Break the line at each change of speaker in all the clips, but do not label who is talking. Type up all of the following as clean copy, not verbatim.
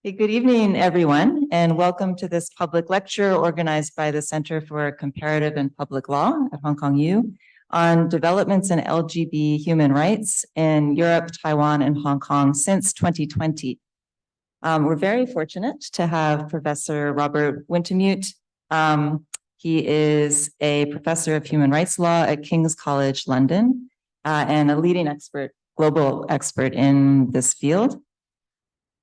Hey, good evening, everyone, and welcome to this public lecture organized by the Center for Comparative and Public Law at Hong Kong U on developments in LGB human rights in Europe, Taiwan, and Hong Kong since 2020. We're very fortunate to have Professor Robert Wintemute. He is a professor of human rights law at King's College London and a leading global expert in this field.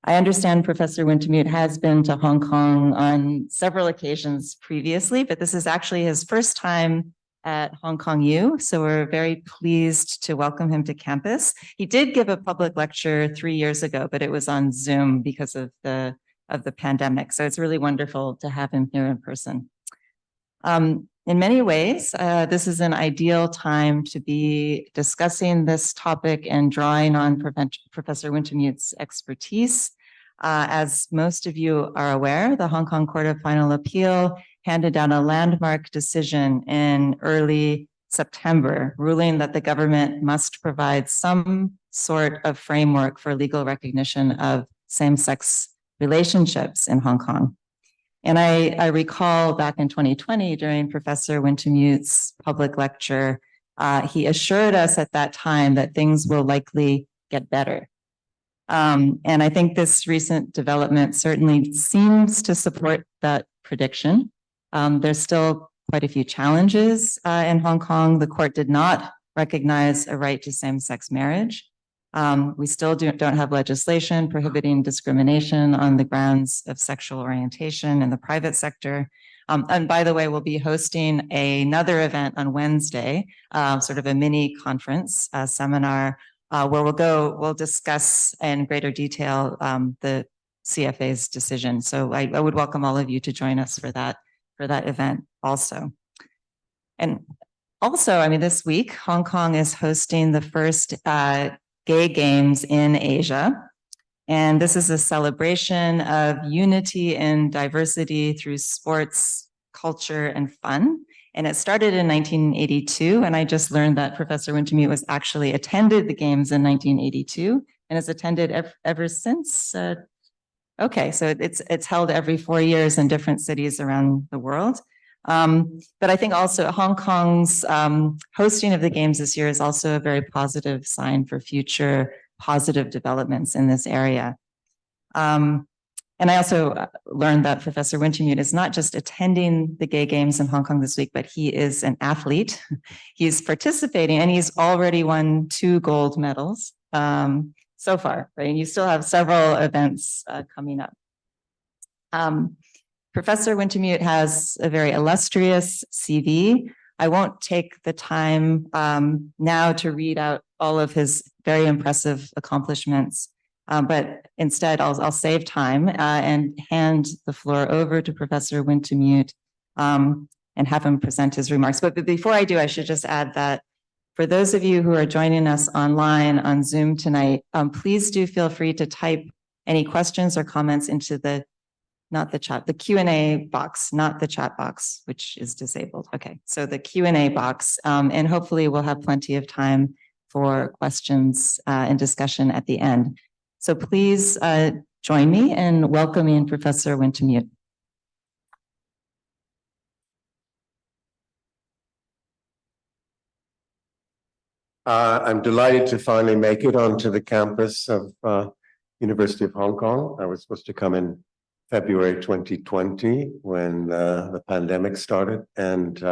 I understand Professor Wintemute has been to Hong Kong on several occasions previously, but this is actually his first time at Hong Kong U, so we're very pleased to welcome him to campus. He did give a public lecture 3 years ago, but it was on Zoom because of the pandemic, so it's really wonderful to have him here in person. In many ways, this is an ideal time to be discussing this topic and drawing on Professor Wintemute's expertise. As most of you are aware, the Hong Kong Court of Final Appeal handed down a landmark decision in early September, ruling that the government must provide some sort of framework for legal recognition of same-sex relationships in Hong Kong. And I recall back in 2020, during Professor Wintemute's public lecture, he assured us at that time that things will likely get better. And I think this recent development certainly seems to support that prediction. There's still quite a few challenges in Hong Kong. The court did not recognize a right to same-sex marriage. We still don't have legislation prohibiting discrimination on the grounds of sexual orientation in the private sector. And by the way, we'll be hosting another event on Wednesday, sort of a mini conference, seminar, where we'll discuss in greater detail the CFA's decision. So I would welcome all of you to join us for that event also. And also, I mean, this week, Hong Kong is hosting the first Gay Games in Asia. And this is a celebration of unity and diversity through sports, culture, and fun. And it started in 1982. And I just learned that Professor Wintemute was actually attended the Games in 1982 and has attended ever since. Okay, so it's held every 4 years in different cities around the world. But I think also Hong Kong's hosting of the Games this year is also a very positive sign for future positive developments in this area. And I also learned that Professor Wintemute is not just attending the Gay Games in Hong Kong this week, but he is an athlete. He's participating and he's already won 2 gold medals so far, right? And you still have several events coming up. Professor Wintemute has a very illustrious CV. I won't take the time now to read out all of his very impressive accomplishments, but instead I'll save time and hand the floor over to Professor Wintemute and have him present his remarks. But before I do, I should just add that for those of you who are joining us online on Zoom tonight, please do feel free to type any questions or comments into the Q&A box, not the chat box, which is disabled. Okay, so the Q&A box, and hopefully we'll have plenty of time for questions and discussion at the end. So please join me in welcoming Professor Wintemute.
I'm delighted to finally make it onto the campus of University of Hong Kong. I was supposed to come in February 2020 when the pandemic started, and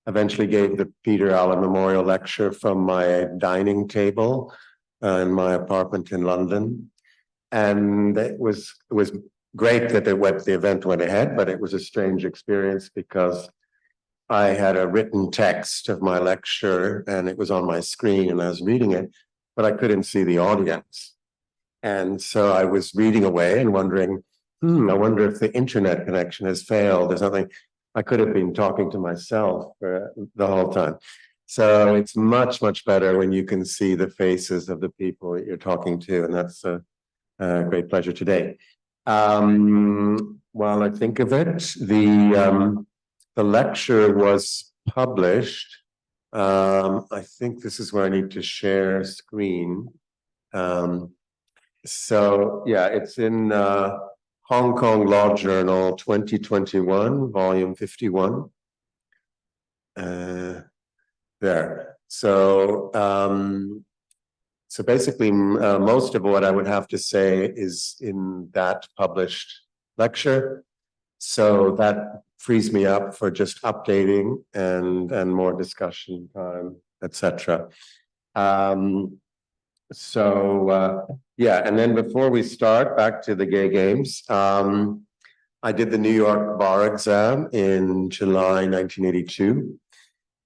eventually gave the Peter Allen Memorial Lecture from my dining table in my apartment in London. And it was great that the event went ahead, but it was a strange experience because I had a written text of my lecture and it was on my screen and I was reading it, but I couldn't see the audience. And so I was reading away and wondering, I wonder if the internet connection has failed or something. I could have been talking to myself for the whole time. So it's much, much better when you can see the faces of the people that you're talking to. And that's a great pleasure today. While I think of it, the lecture was published. I think this is where I need to share screen. So, yeah, it's in Hong Kong Law Journal 2021, volume 51. There. So basically, most of what I would have to say is in that published lecture. So that frees me up for just updating and more discussion time, etc. Yeah, and then before we start, back to the gay games. I did the New York bar exam in July 1982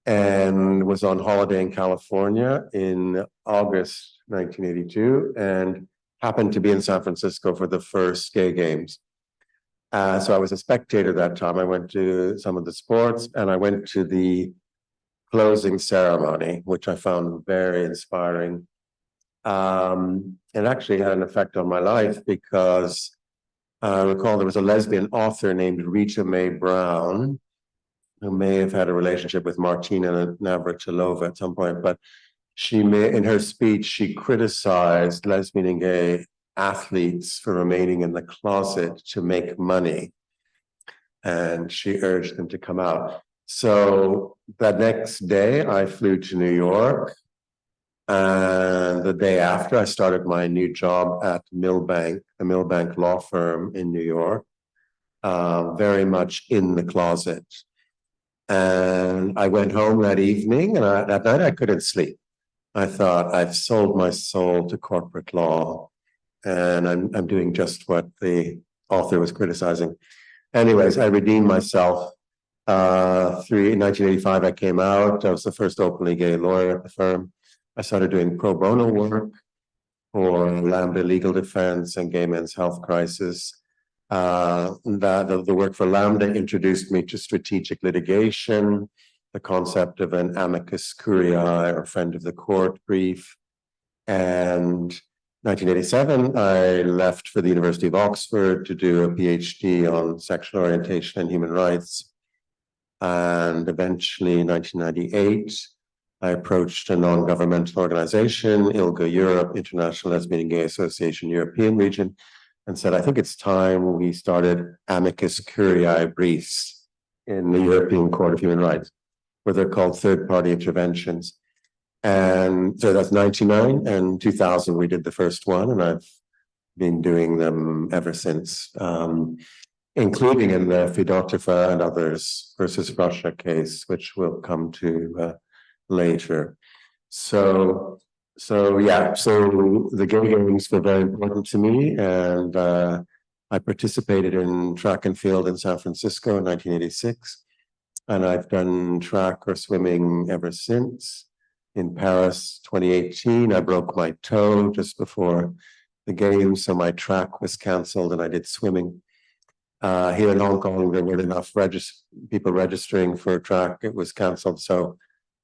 and was on holiday in California in August 1982 and happened to be in San Francisco for the first gay games. So I was a spectator that time. I went to some of the sports and I went to the closing ceremony, which I found very inspiring. It actually had an effect on my life because I recall there was a lesbian author named Rita Mae Brown who may have had a relationship with Martina Navratilova at some point, but in her speech, she criticized lesbian and gay athletes for remaining in the closet to make money. And she urged them to come out. So the next day I flew to New York. And the day after I started my new job at Milbank, the Milbank law firm in New York, very much in the closet. And I went home that evening and that night I couldn't sleep. I thought I've sold my soul to corporate law and I'm doing just what the author was criticizing. Anyways, I redeemed myself. In 1985, I came out. I was the first openly gay lawyer at the firm. I started doing pro bono work for Lambda Legal Defense and Gay Men's Health Crisis. The work for Lambda introduced me to strategic litigation, the concept of an amicus curiae or friend of the court brief. And 1987, I left for the University of Oxford to do a PhD on sexual orientation and human rights. And eventually in 1998, I approached a non-governmental organization, ILGA Europe, International Lesbian and Gay Association European Region, and said, I think it's time we started amicus curiae briefs in the European Court of Human Rights, where they're called third-party interventions. And so that's 99 and 2000, we did the first one, and I've been doing them ever since, including in the Fedotova and others versus Russia case, which we'll come to later. So the gay games were very important to me, and I participated in track and field in San Francisco in 1986, and I've done track or swimming ever since. In Paris 2018, I broke my toe just before the games, so my track was canceled and I did swimming. Here in Hong Kong, there weren't enough people registering for track. It was canceled, so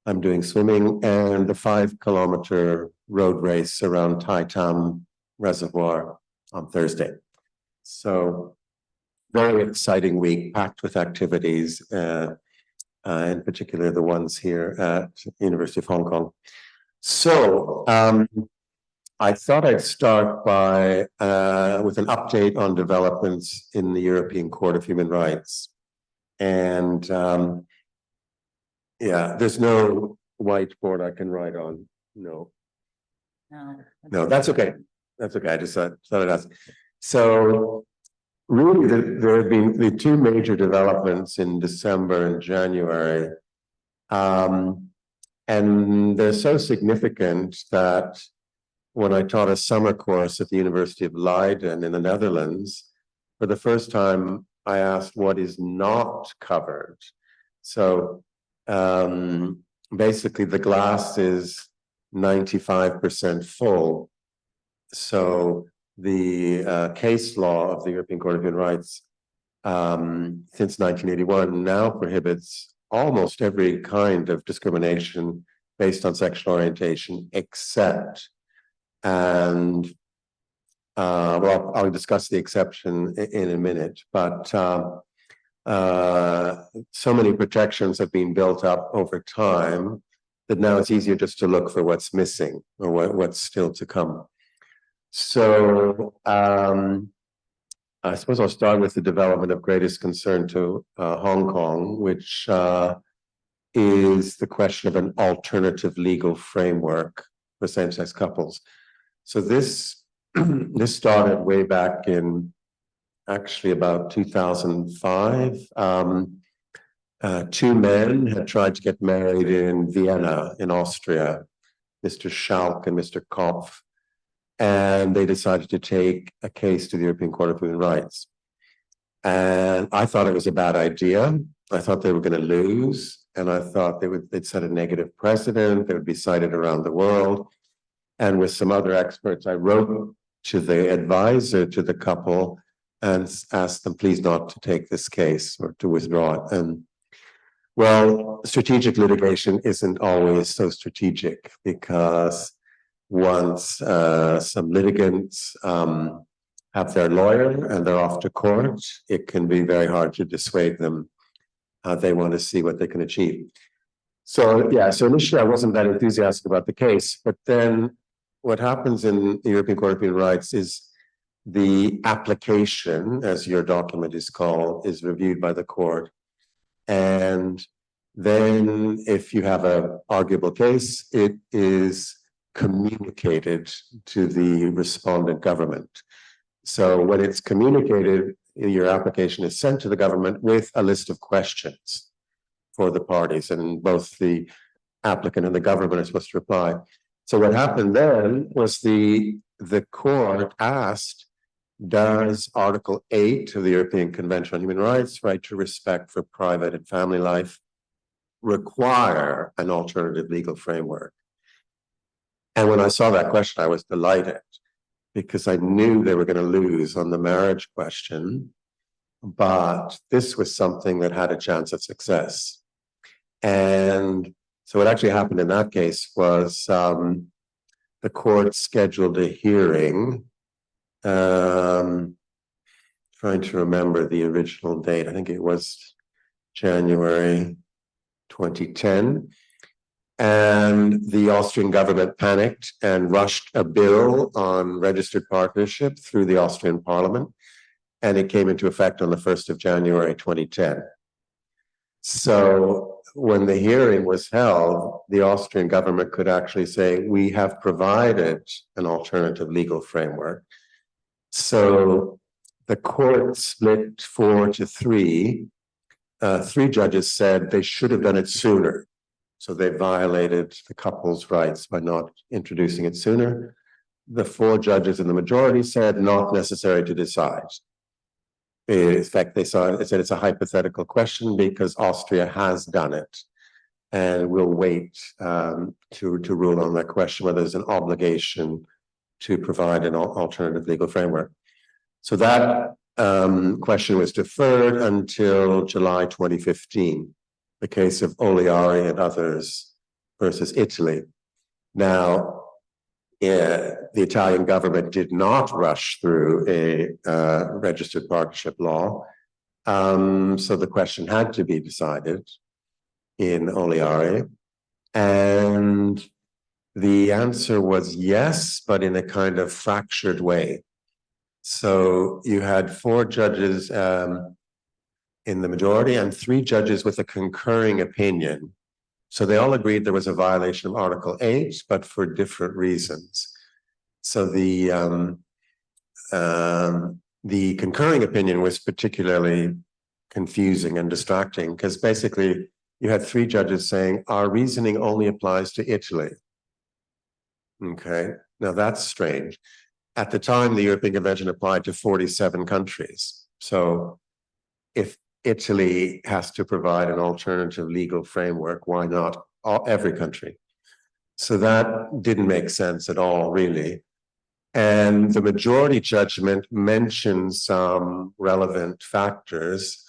I'm doing swimming and the 5-kilometer road race around Tai Tam Reservoir on Thursday. So very exciting week, packed with activities, in particular the ones here at the University of Hong Kong. So I thought I'd start by with an update on developments in the European Court of Human Rights. And yeah, there's no whiteboard I can write on. No, that's okay. That's okay. I just thought I'd ask. So really, there have been the two major developments in December and January. And they're so significant that when I taught a summer course at the University of Leiden in the Netherlands, for the first time, I asked what is not covered. So basically, the glass is 95% full. So the case law of the European Court of Human Rights since 1981 now prohibits almost every kind of discrimination based on sexual orientation, except, and well, I'll discuss the exception in a minute, but so many protections have been built up over time that now it's easier just to look for what's missing or what's still to come. So I suppose I'll start with the development of greatest concern to Hong Kong, which is the question of an alternative legal framework for same-sex couples. So this this started way back in actually about 2005. Two men had tried to get married in Vienna, in Austria, Mr. Schalk and Mr. Kopf, and they decided to take a case to the European Court of Human Rights. And I thought it was a bad idea. I thought they were going to lose, and I thought they'd set a negative precedent. They would be cited around the world. And with some other experts, I wrote to the advisor to the couple and asked them please not to take this case or to withdraw it. And well, strategic litigation isn't always so strategic, because once some litigants have their lawyer and they're off to court, it can be very hard to dissuade them. They want to see what they can achieve. So yeah, so initially I wasn't that enthusiastic about the case, but then what happens in the European Court of Human Rights is the application, as your document is called, is reviewed by the court. And then if you have an arguable case, it is communicated to the respondent government. So when it's communicated, your application is sent to the government with a list of questions for the parties, and both the applicant and the government are supposed to reply. So what happened then was the court asked, does Article 8 of the European Convention on Human Rights, right to respect for private and family life, require an alternative legal framework? And when I saw that question, I was delighted, because I knew they were going to lose on the marriage question, but this was something that had a chance of success. And so what actually happened in that case was the court scheduled a hearing, trying to remember the original date. I think it was January 2010. And the Austrian government panicked and rushed a bill on registered partnership through the Austrian parliament, and it came into effect on the 1st of January 2010. So when the hearing was held, the Austrian government could actually say, we have provided an alternative legal framework. So the court split 4-3. 3 judges said they should have done it sooner. So they violated the couple's rights by not introducing it sooner. The 4 judges in the majority said not necessary to decide. In fact, they said it's a hypothetical question because Austria has done it, and we'll wait to rule on that question, whether there's an obligation to provide an alternative legal framework. So that question was deferred until July 2015, the case of Oliari and others versus Italy. Now, the Italian government did not rush through a registered partnership law, so the question had to be decided in Oliari, and the answer was yes, but in a kind of fractured way. So you had 4 judges in the majority and 3 judges with a concurring opinion. So they all agreed there was a violation of Article 8, but for different reasons. So the concurring opinion was particularly confusing and distracting, because basically you had 3 judges saying our reasoning only applies to Italy. Okay, now that's strange. At the time, the European Convention applied to 47 countries. So if Italy has to provide an alternative legal framework, why not every country? So that didn't make sense at all, really. And the majority judgment mentioned some relevant factors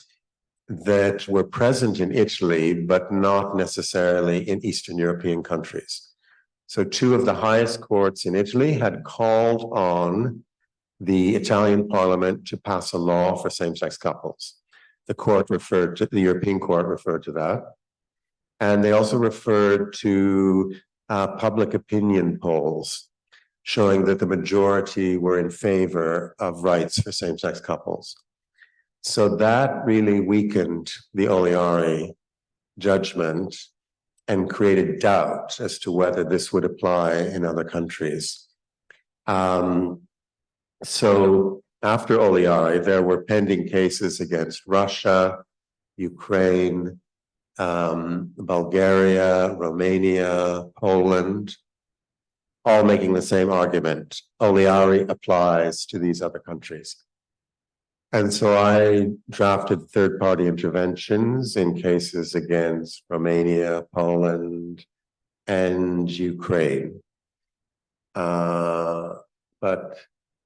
that were present in Italy, but not necessarily in Eastern European countries. So 2 of the highest courts in Italy had called on the Italian parliament to pass a law for same-sex couples. The European court referred to that. And they also referred to public opinion polls. showing that the majority were in favor of rights for same-sex couples. So that really weakened the Oliari judgment and created doubt as to whether this would apply in other countries. So after Oliari, there were pending cases against Russia, Ukraine, Bulgaria, Romania, Poland, all making the same argument. Oliari applies to these other countries. And so I drafted third-party interventions in cases against Romania, Poland, and Ukraine. But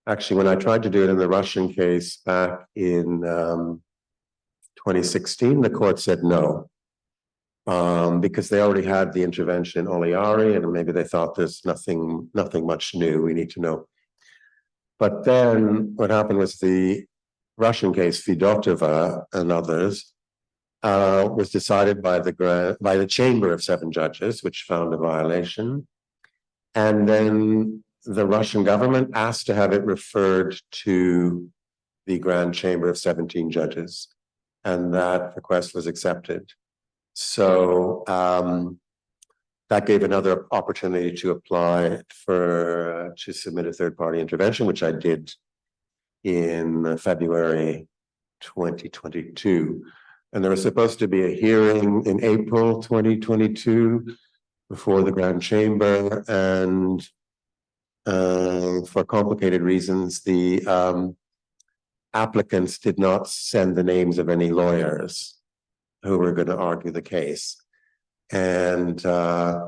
actually, when I tried to do it in the Russian case back in 2016, the court said no. Because they already had the intervention in Oliari, and maybe they thought there's nothing much new we need to know. But then what happened was the Russian case, Fedotova and others, was decided by the Chamber of 7 judges, which found a violation. And then the Russian government asked to have it referred to the Grand Chamber of 17 judges, and that request was accepted. So that gave another opportunity to apply to submit a third-party intervention, which I did in February 2022. And there was supposed to be a hearing in April 2022 before the Grand Chamber, and for complicated reasons, the applicants did not send the names of any lawyers who were going to argue the case. And I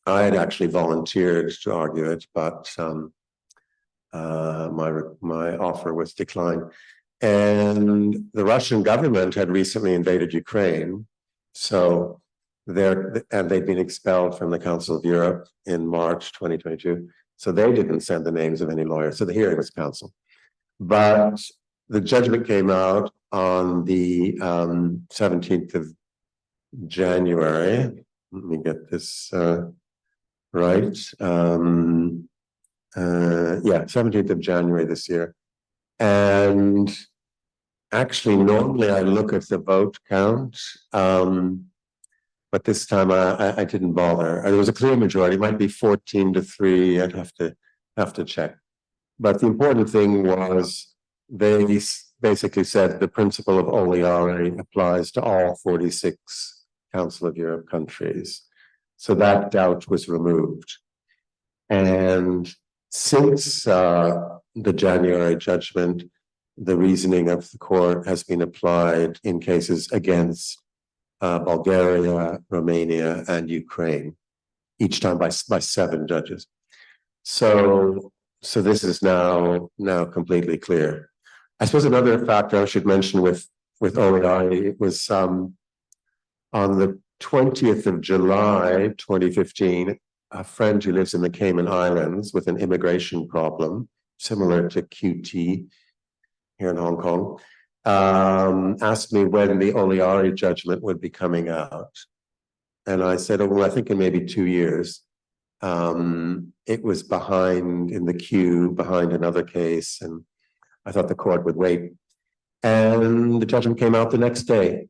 had actually volunteered to argue it, but my offer was declined. And the Russian government had recently invaded Ukraine, and they'd been expelled from the Council of Europe in March 2022. So they didn't send the names of any lawyers. So the hearing was canceled. But the judgment came out on the 17th of January. Let me get this right. 17th of January this year. And actually, normally I look at the vote count, but this time I didn't bother. There was a clear majority. It might be 14-3. I'd have to check. But the important thing was they basically said the principle of Oliari applies to all 46 Council of Europe countries. So that doubt was removed. And since the January judgment, the reasoning of the court has been applied in cases against Bulgaria, Romania, and Ukraine, each time by 7 judges. So this is now completely clear. I suppose another factor I should mention with Oliari was on the 20th of July, 2015, a friend who lives in the Cayman Islands with an immigration problem, similar to QT here in Hong Kong, asked me when the Oliari judgment would be coming out. And I said, oh, well, I think in maybe 2 years. It was behind in the queue, behind another case, and I thought the court would wait. And the judgment came out the next day,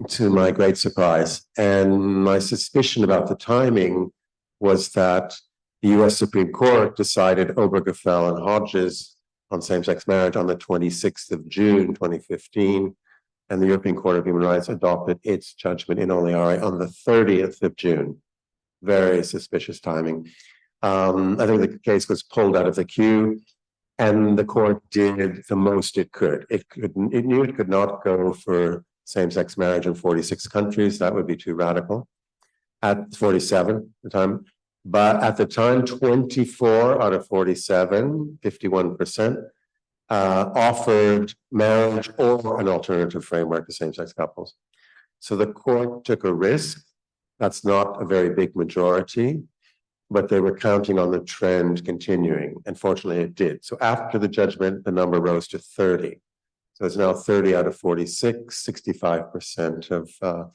to my great surprise. And my suspicion about the timing was that the US Supreme Court decided Obergefell and Hodges on same-sex marriage on the 26th of June, 2015, and the European Court of Human Rights adopted its judgment in Oliari on the 30th of June. Very suspicious timing. I think the case was pulled out of the queue, and the court did the most it could. It knew it could not go for same-sex marriage in 46 countries. That would be too radical. At 47 at the time. But at the time, 24 out of 47, 51%, offered marriage or an alternative framework to same-sex couples. So the court took a risk. That's not a very big majority, but they were counting on the trend continuing. And fortunately, it did. So after the judgment, the number rose to 30. So it's now 30 out of 46, 65%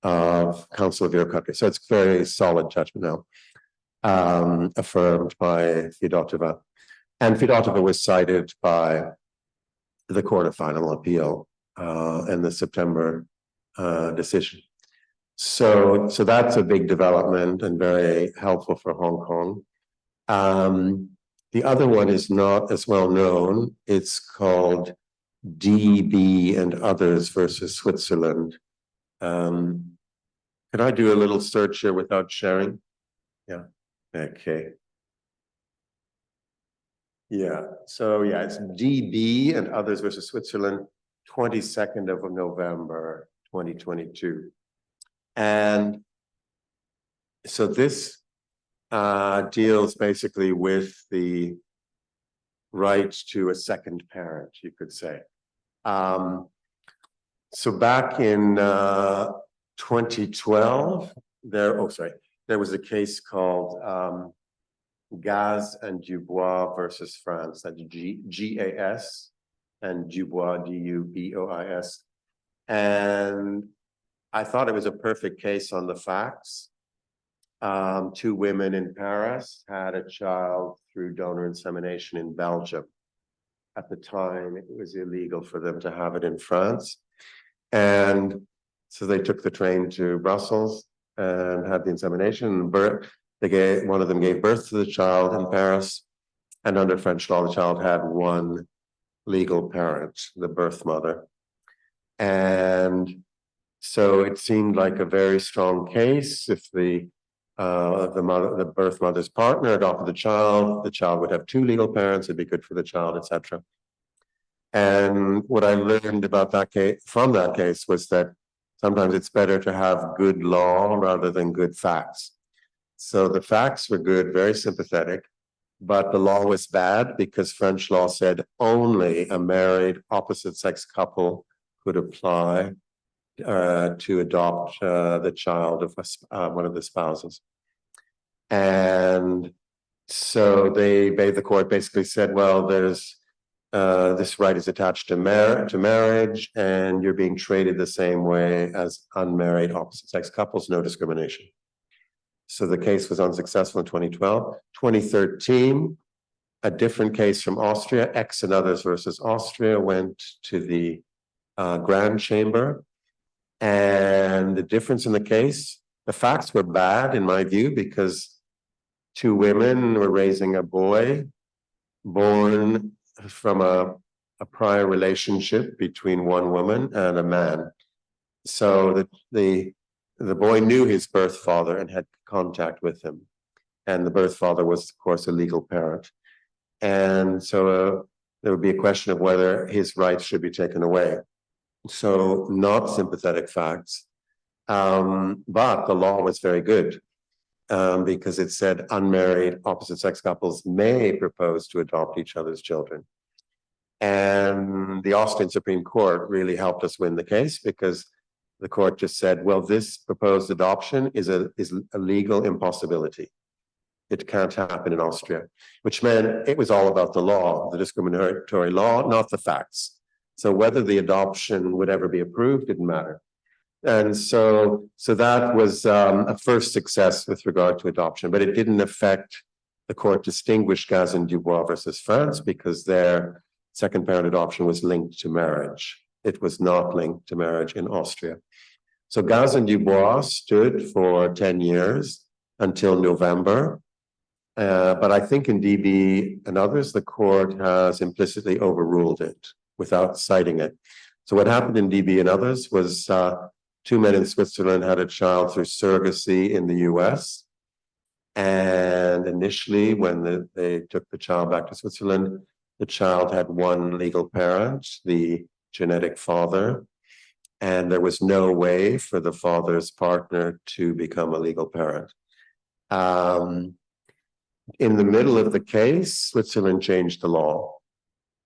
of Council of Europe countries. So it's a very solid judgment now. affirmed by Fedotova. And Fedotova was cited by the Court of Final Appeal in the September decision. So that's a big development and very helpful for Hong Kong. The other one is not as well known. It's called DB and others versus Switzerland. Could I do a little search here without sharing? Yeah. Okay. Yeah. So yeah, it's DB and others versus Switzerland, 22nd of November, 2022. And so this deals basically with the right to a second parent, you could say. So back in 2012, there was a case called Gaz and Dubois versus France, that's GAS and Dubois, DUBOIS. And I thought it was a perfect case on the facts. Two women in Paris had a child through donor insemination in Belgium. At the time, it was illegal for them to have it in France. And so they took the train to Brussels and had the insemination. One of them gave birth to the child in Paris. And under French law, the child had one legal parent, the birth mother. And so it seemed like a very strong case. If the birth mother's partner adopted the child would have two legal parents, it'd be good for the child, etc. And what I learned about that case, from that case, was that sometimes it's better to have good law rather than good facts. So the facts were good, very sympathetic, but the law was bad because French law said only a married opposite-sex couple could apply to adopt the child of one of the spouses. And so the court basically said, well, there's this right is attached to marriage, and you're being treated the same way as unmarried opposite-sex couples, no discrimination. So the case was unsuccessful in 2012. 2013, a different case from Austria, X and others versus Austria, went to the Grand Chamber. And the difference in the case, the facts were bad in my view, because two women were raising a boy born from a prior relationship between one woman and a man. So the boy knew his birth father and had contact with him. And the birth father was, of course, a legal parent. And so there would be a question of whether his rights should be taken away. So not sympathetic facts. But the law was very good because it said unmarried opposite-sex couples may propose to adopt each other's children. And the Austrian Supreme Court really helped us win the case, because the court just said, well, this proposed adoption is a legal impossibility. It can't happen in Austria, which meant it was all about the law, the discriminatory law, not the facts. So whether the adoption would ever be approved didn't matter. And so that was a first success with regard to adoption, but it didn't affect the court distinguished Gaz and Dubois versus France, because their second parent adoption was linked to marriage. It was not linked to marriage in Austria. So Gaz and Dubois stood for 10 years until November. But I think in DB and others, the court has implicitly overruled it without citing it. So what happened in DB and others was two men in Switzerland had a child through surrogacy in the US. And initially, when they took the child back to Switzerland, the child had one legal parent, the genetic father, and there was no way for the father's partner to become a legal parent. In the middle of the case, Switzerland changed the law.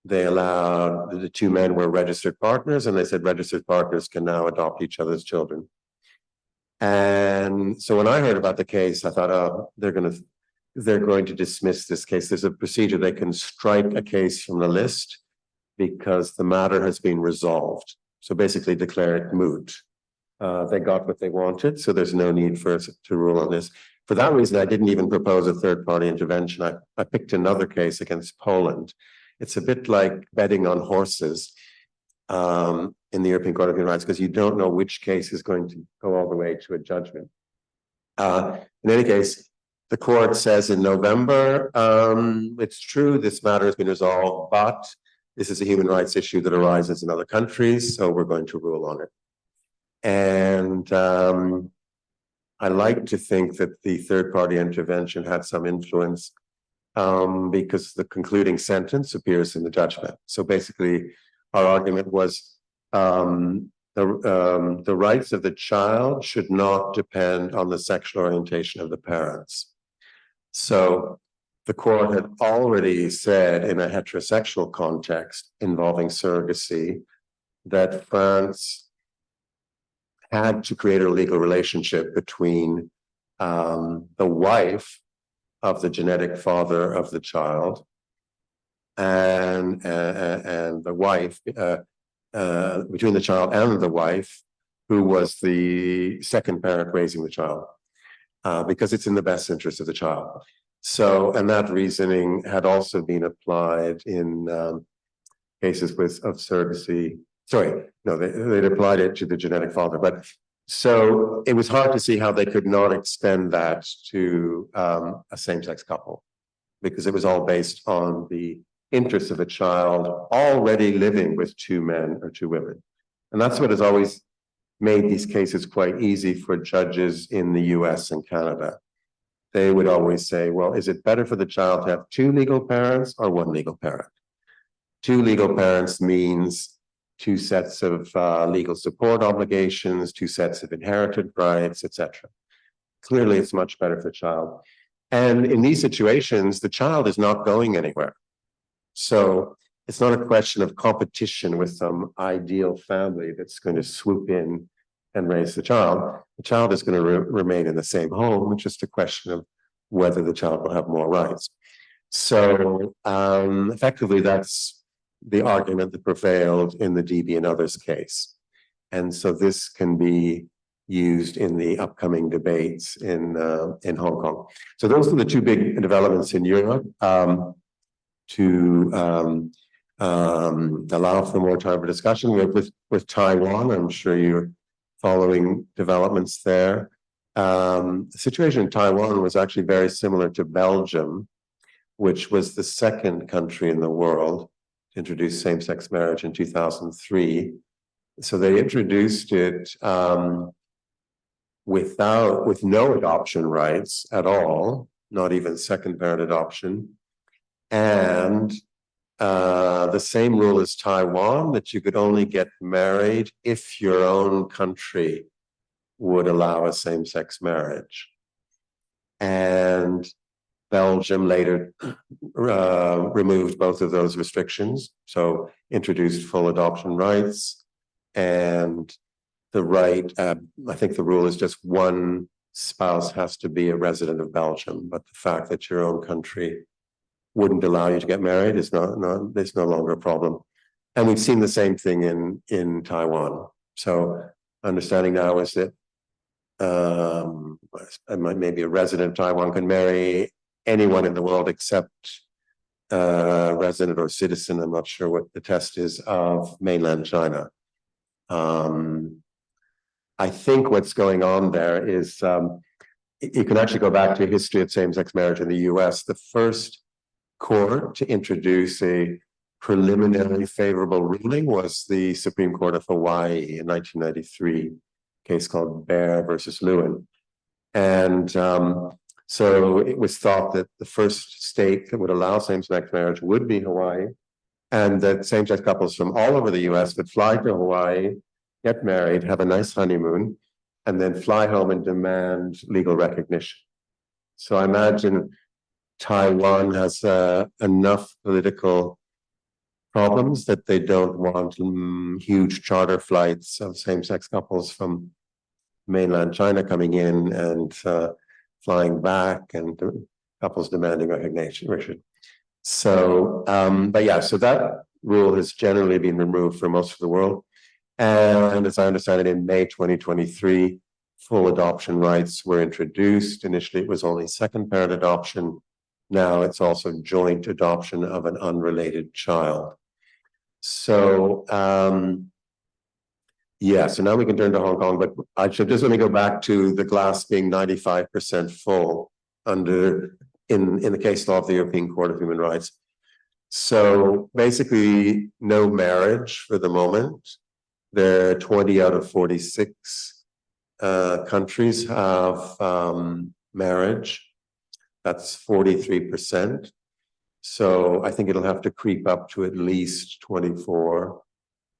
They allowed, the two men were registered partners, and they said registered partners can now adopt each other's children. And so when I heard about the case, I thought, oh, they're going to dismiss this case. There's a procedure, they can strike a case from the list because the matter has been resolved. So basically declare it moot. they got what they wanted, so there's no need for us to rule on this. For that reason, I didn't even propose a third-party intervention. I picked another case against Poland. It's a bit like betting on horses in the European Court of Human Rights, because you don't know which case is going to go all the way to a judgment. In any case, the court says in November, it's true, this matter has been resolved, but this is a human rights issue that arises in other countries, so we're going to rule on it. And I like to think that the third-party intervention had some influence because the concluding sentence appears in the judgment. So basically, our argument was the rights of the child should not depend on the sexual orientation of the parents. So the court had already said in a heterosexual context involving surrogacy that France had to create a legal relationship between the wife of the genetic father of the child and the wife, between the child and the wife, who was the second parent raising the child, because it's in the best interest of the child. So, and that reasoning had also been applied in cases of surrogacy. Sorry, no, they'd applied it to the genetic father. But so it was hard to see how they could not extend that to a same-sex couple, because it was all based on the interests of a child already living with two men or two women. And that's what has always made these cases quite easy for judges in the US and Canada. They would always say, well, is it better for the child to have two legal parents or one legal parent? Two legal parents means two sets of legal support obligations, two sets of inherited rights, etc. Clearly, it's much better for the child. And in these situations, the child is not going anywhere. So it's not a question of competition with some ideal family that's going to swoop in and raise the child. The child is going to remain in the same home. It's just a question of whether the child will have more rights. So effectively, that's the argument that prevailed in the DB and others case. And so this can be used in the upcoming debates in Hong Kong. So those are the two big developments in Europe. To allow for more time for discussion, we have with Taiwan. I'm sure you're following developments there. The situation in Taiwan was actually very similar to Belgium, which was the second country in the world to introduce same-sex marriage in 2003. So they introduced it with no adoption rights at all, not even second parent adoption. And the same rule as Taiwan, that you could only get married if your own country would allow a same-sex marriage. And Belgium later removed both of those restrictions, so introduced full adoption rights and the right, I think the rule is just one spouse has to be a resident of Belgium, but the fact that your own country wouldn't allow you to get married is it's no longer a problem. And we've seen the same thing in Taiwan. So understanding now is that maybe a resident of Taiwan can marry anyone in the world except resident or citizen, I'm not sure what the test is, of mainland China. I think what's going on there is you can actually go back to a history of same-sex marriage in the US. The first court to introduce a preliminary favorable ruling was the Supreme Court of Hawaii in 1993, a case called Bear versus Lewin. And so it was thought that the first state that would allow same-sex marriage would be Hawaii, and that same-sex couples from all over the US would fly to Hawaii, get married, have a nice honeymoon, and then fly home and demand legal recognition. So I imagine Taiwan has enough political problems that they don't want huge charter flights of same-sex couples from mainland China coming in and flying back, and couples demanding recognition, Richard. So, but yeah, so that rule has generally been removed for most of the world. And as I understand it, in May 2023, full adoption rights were introduced. Initially, it was only second parent adoption. Now it's also joint adoption of an unrelated child. So, yeah, so now we can turn to Hong Kong, but I should just let me go back to the glass being 95% full in the case law of the European Court of Human Rights. So basically, no marriage for the moment. There are 20 out of 46 countries have marriage. That's 43%. So I think it'll have to creep up to at least 24.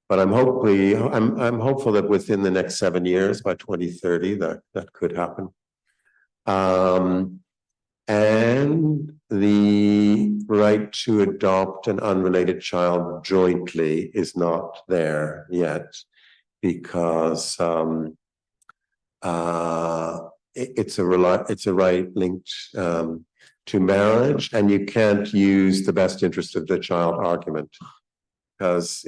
But I'm hopeful that within the next 7 years, by 2030, that could happen. And the right to adopt an unrelated child jointly is not there yet, because it's a right linked to marriage, and you can't use the best interest of the child argument, because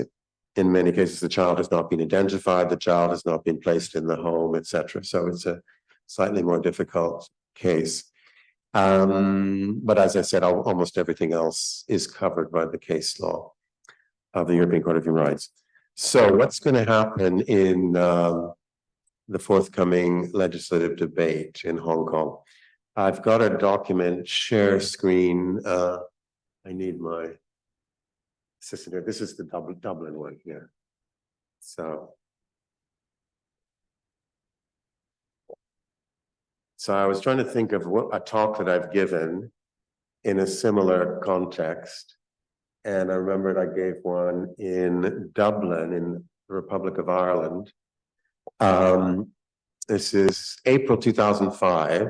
in many cases the child has not been identified, the child has not been placed in the home, etc. So it's a slightly more difficult case. But as I said, almost everything else is covered by the case law of the European Court of Human Rights. So what's going to happen in the forthcoming legislative debate in Hong Kong? I've got a document, share screen. I need my assistant here. This is the Dublin one here. So I was trying to think of a talk that I've given in a similar context. And I remembered I gave one in Dublin in the Republic of Ireland. This is April 2005.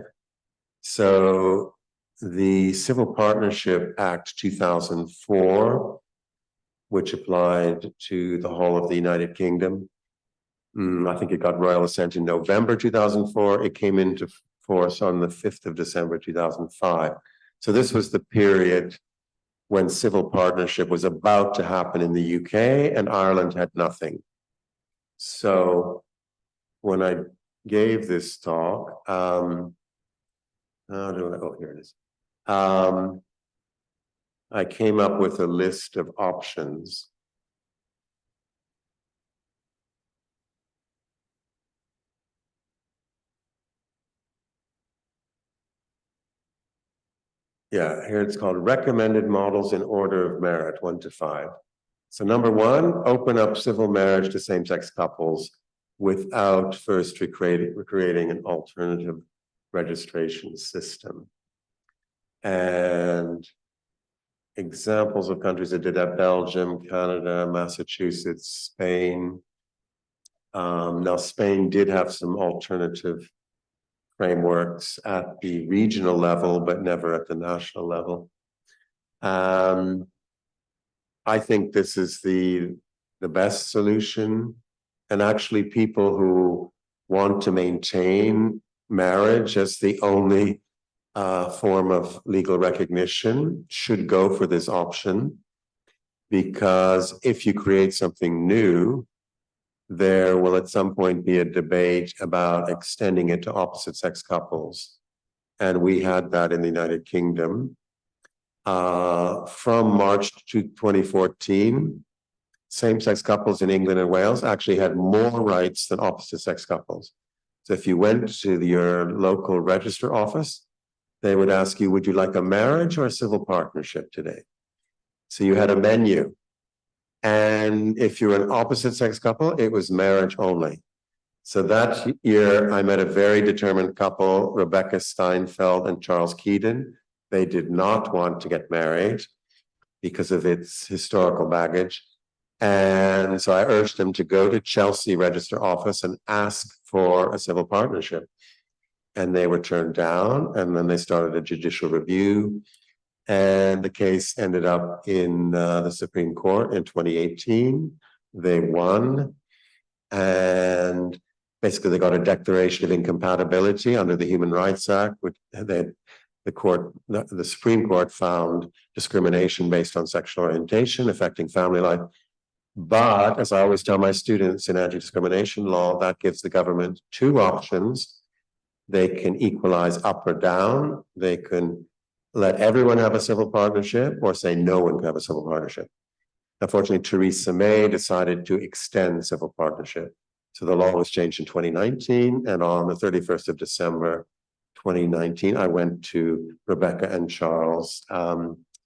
So the Civil Partnership Act 2004, which applied to the whole of the United Kingdom. I think it got royal assent in November 2004. It came into force on the 5th of December 2005. So this was the period when civil partnership was about to happen in the UK and Ireland had nothing. So when I gave this talk, here it is. I came up with a list of options. Yeah, here it's called recommended models in order of merit, 1 to 5. So number 1, open up civil marriage to same-sex couples without first creating an alternative registration system. And examples of countries that did that: Belgium, Canada, Massachusetts, Spain. Now, Spain did have some alternative frameworks at the regional level, but never at the national level. I think this is the best solution. And actually, people who want to maintain marriage as the only form of legal recognition should go for this option, because if you create something new, there will at some point be a debate about extending it to opposite sex couples. And we had that in the United Kingdom. From March to 2014, same-sex couples in England and Wales actually had more rights than opposite-sex couples. So if you went to your local register office, they would ask you, would you like a marriage or a civil partnership today? So you had a menu. And if you're an opposite-sex couple, it was marriage only. So that year, I met a very determined couple, Rebecca Steinfeld and Charles Keaton. They did not want to get married because of its historical baggage. And so I urged them to go to Chelsea Register Office and ask for a civil partnership. And they were turned down, and then they started a judicial review. And the case ended up in the Supreme Court in 2018. They won. And basically, they got a declaration of incompatibility under the Human Rights Act, which the Supreme Court found discrimination based on sexual orientation affecting family life. But as I always tell my students in anti-discrimination law, that gives the government two options. They can equalize up or down. They can let everyone have a civil partnership or say no one can have a civil partnership. Unfortunately, Theresa May decided to extend civil partnership. So the law was changed in 2019, and on the 31st of December 2019, I went to Rebecca and Charles'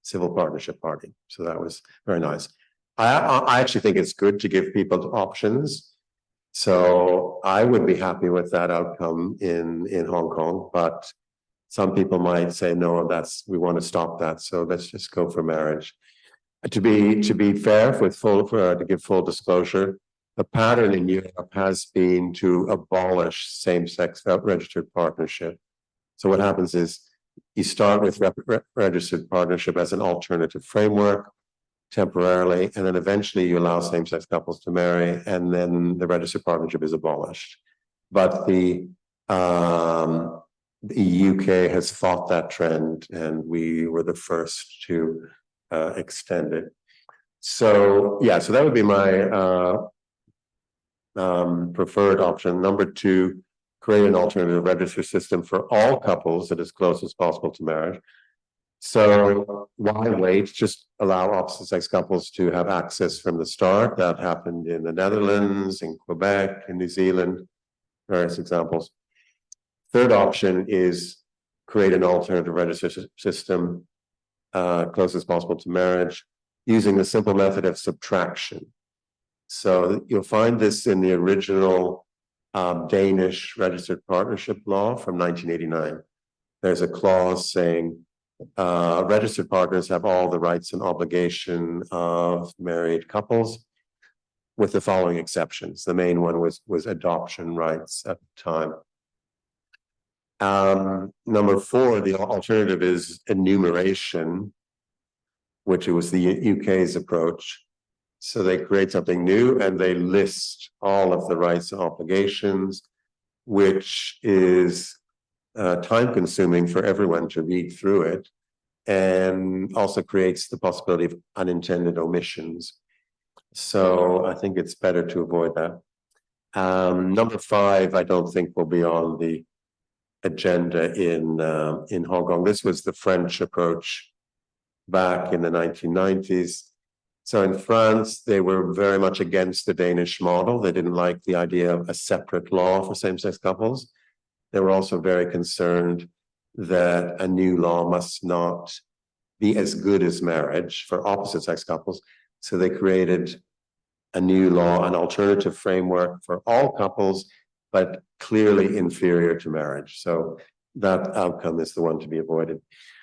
civil partnership party. So that was very nice. I actually think it's good to give people options. So I would be happy with that outcome in Hong Kong, but some people might say, no, we want to stop that. So let's just go for marriage. To be fair, to give full disclosure, the pattern in Europe has been to abolish same-sex registered partnership. So what happens is you start with registered partnership as an alternative framework temporarily, and then eventually you allow same-sex couples to marry, and then the registered partnership is abolished. But the UK has fought that trend, and we were the first to extend it. So yeah, so that would be my preferred option. Number two, create an alternative register system for all couples that is close as possible to marriage. So why wait? Just allow opposite sex couples to have access from the start. That happened in the Netherlands, in Quebec, in New Zealand, various examples. Third option is create an alternative register system close as possible to marriage using the simple method of subtraction. So you'll find this in the original Danish registered partnership law from 1989. There's a clause saying registered partners have all the rights and obligation of married couples, with the following exceptions. The main one was adoption rights at the time. Number four, the alternative is enumeration, which was the UK's approach. So they create something new and they list all of the rights and obligations, which is time consuming for everyone to read through it, and also creates the possibility of unintended omissions. So I think it's better to avoid that. Number five, I don't think will be on the agenda in Hong Kong. This was the French approach back in the 1990s. So in France, they were very much against the Danish model. They didn't like the idea of a separate law for same-sex couples. They were also very concerned that a new law must not be as good as marriage for opposite-sex couples. So they created a new law, an alternative framework for all couples, but clearly inferior to marriage. So that outcome is the one to be avoided.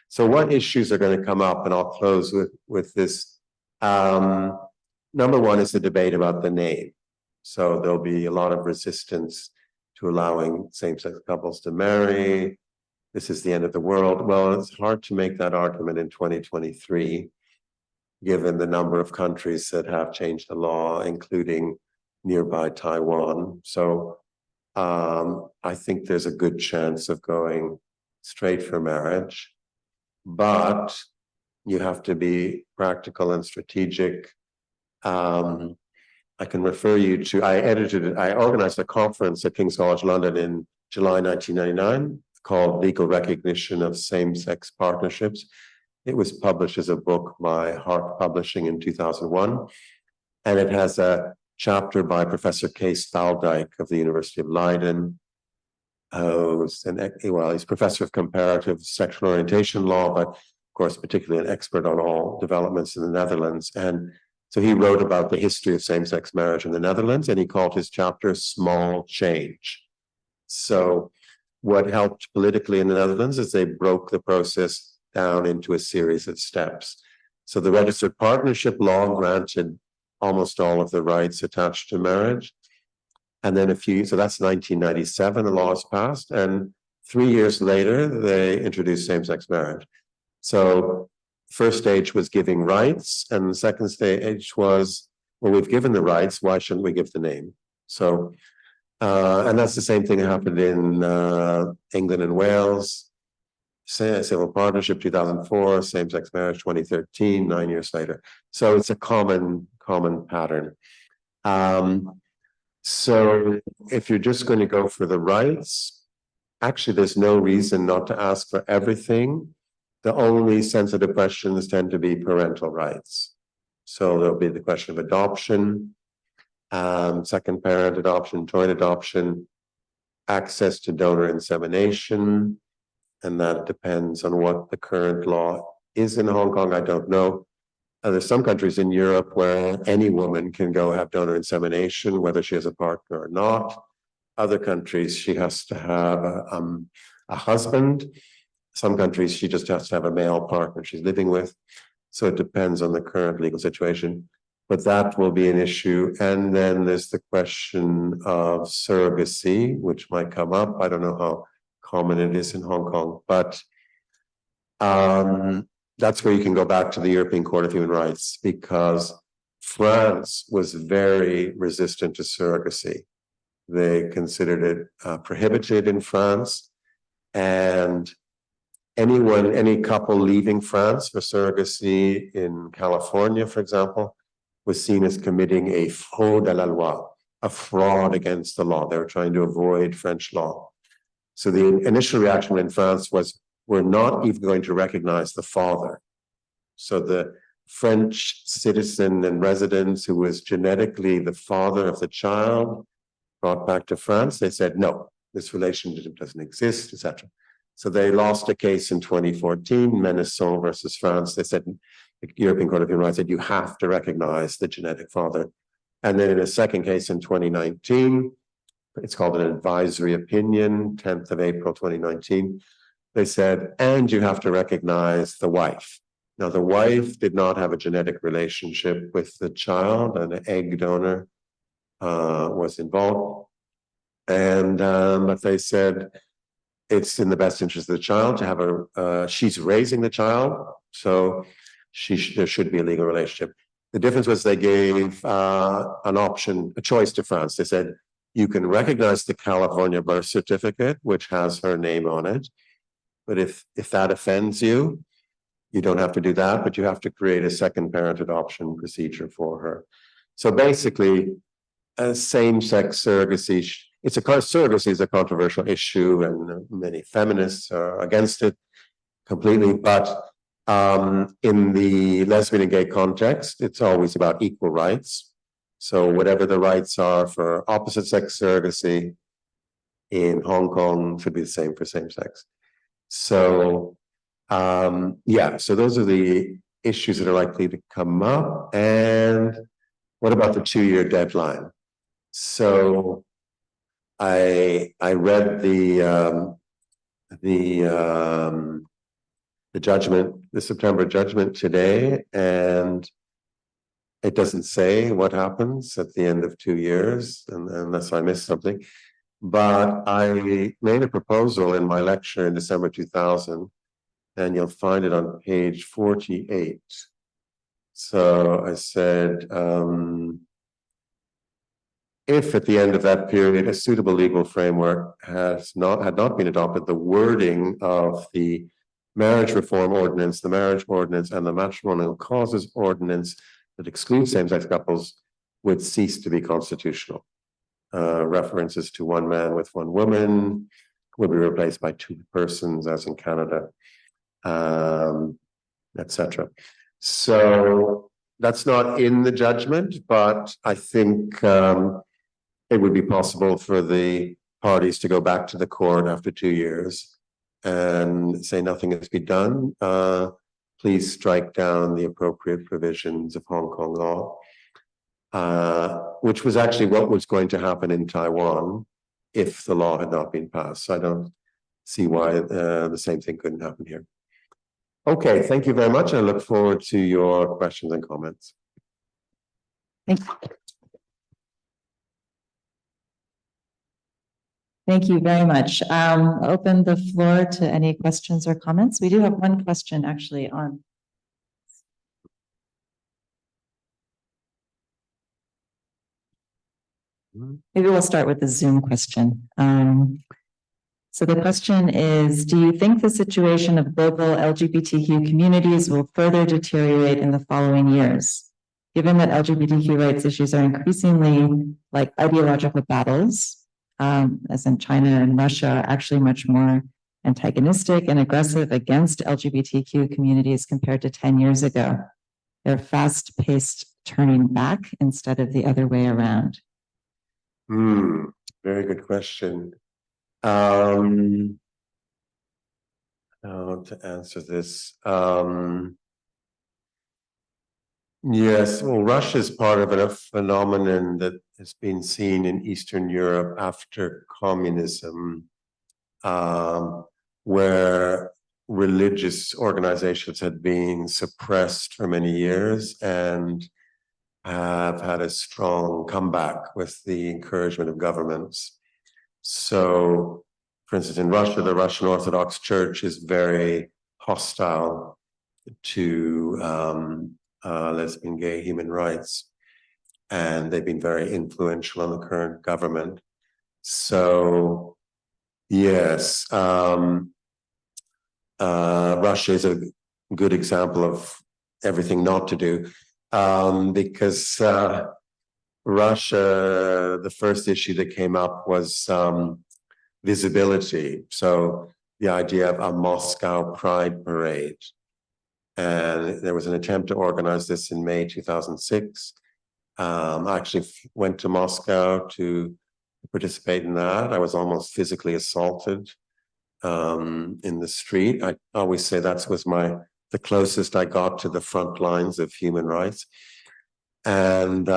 So what issues are going to come up? And I'll close with this. Number one is the debate about the name. So there'll be a lot of resistance to allowing same-sex couples to marry. This is the end of the world. Well, it's hard to make that argument in 2023, given the number of countries that have changed the law, including nearby Taiwan. So I think there's a good chance of going straight for marriage, but you have to be practical and strategic. I can refer you to, I organized a conference at King's College London in July 1999 called Legal Recognition of Same-Sex Partnerships. It was published as a book by Harp Publishing in 2001. And it has a chapter by Professor Kees Staaldijk of the University of Leiden. He's professor of comparative sexual orientation law, but of course, particularly an expert on all developments in the Netherlands. And so he wrote about the history of same-sex marriage in the Netherlands, and he called his chapter Small Change. So what helped politically in the Netherlands is they broke the process down into a series of steps. So the registered partnership law granted almost all of the rights attached to marriage. And then so that's 1997, the law was passed. And 3 years later, they introduced same-sex marriage. So first stage was giving rights, and the second stage was, well, we've given the rights, why shouldn't we give the name? So, and that's the same thing that happened in England and Wales. civil partnership 2004, same-sex marriage 2013, 9 years later. So it's a common pattern. So if you're just going to go for the rights, actually there's no reason not to ask for everything. The only sensitive questions tend to be parental rights. So there'll be the question of adoption, second parent adoption, joint adoption, access to donor insemination, and that depends on what the current law is in Hong Kong. I don't know. There's some countries in Europe where any woman can go have donor insemination, whether she has a partner or not. Other countries, she has to have a husband. Some countries, she just has to have a male partner she's living with. So it depends on the current legal situation. But that will be an issue. And then there's the question of surrogacy, which might come up. I don't know how common it is in Hong Kong, but that's where you can go back to the European Court of Human Rights, because France was very resistant to surrogacy. They considered it prohibited in France, and any couple leaving France for surrogacy in California, for example, was seen as committing a fraude à la loi, a fraud against the law. They were trying to avoid French law. So the initial reaction in France was, we're not even going to recognize the father. So the French citizen and resident who was genetically the father of the child brought back to France, they said, no, this relationship doesn't exist, etc. So they lost a case in 2014, Menesson versus France. They said, the European Court of Human Rights said, you have to recognize the genetic father. And then in a second case in 2019, it's called an advisory opinion, 10th of April, 2019. They said, and you have to recognize the wife. Now, the wife did not have a genetic relationship with the child, an egg donor was involved. And but they said, it's in the best interest of the child to have she's raising the child, so there should be a legal relationship. The difference was they gave an option, a choice to France. They said, you can recognize the California birth certificate, which has her name on it. But if that offends you, you don't have to do that, but you have to create a second parent adoption procedure for her. So basically, same-sex surrogacy, surrogacy is a controversial issue, and many feminists are against it completely. But in the lesbian and gay context, it's always about equal rights. So whatever the rights are for opposite sex surrogacy in Hong Kong should be the same for same sex. So yeah, so those are the issues that are likely to come up. And what about the 2-year deadline? So I read the judgment, the September judgment today, and it doesn't say what happens at the end of 2 years, unless I missed something. But I made a proposal in my lecture in December 2000, and you'll find it on page 48. So I said, if at the end of that period a suitable legal framework had not been adopted, the wording of the marriage reform ordinance, the marriage ordinance, and the matrimonial causes ordinance that excludes same-sex couples would cease to be constitutional. References to one man with one woman would be replaced by 2 persons, as in Canada, etc. So that's not in the judgment, but I think it would be possible for the parties to go back to the court after 2 years and say nothing has been done. Please strike down the appropriate provisions of Hong Kong law, which was actually what was going to happen in Taiwan if the law had not been passed. So I don't see why the same thing couldn't happen here. Okay, thank you very much. I look forward to your questions and comments.
Thank you. Thank you very much. Open the floor to any questions or comments. We do have one question actually on. Maybe we'll start with the Zoom question. It So the question is, do you think the situation of global LGBTQ communities will further deteriorate in the following years? Given that LGBTQ rights issues are increasingly like ideological battles, as in China and Russia, actually much more antagonistic and aggressive against LGBTQ communities compared to 10 years ago. They're fast-paced turning back instead of the other way around.
Very good question. How to answer this? Yes, well, Russia is part of a phenomenon that has been seen in Eastern Europe after communism, where religious organizations had been suppressed for many years and have had a strong comeback with the encouragement of governments. So, for instance, in Russia, the Russian Orthodox Church is very hostile to lesbian, gay, human rights, and they've been very influential on the current government. So, yes, Russia is a good example of everything not to do, because Russia, the first issue that came up was visibility. So the idea of a Moscow Pride Parade. And there was an attempt to organize this in May 2006. I actually went to Moscow to participate in that. I was almost physically assaulted in the street. I always say that was the closest I got to the front lines of human rights. And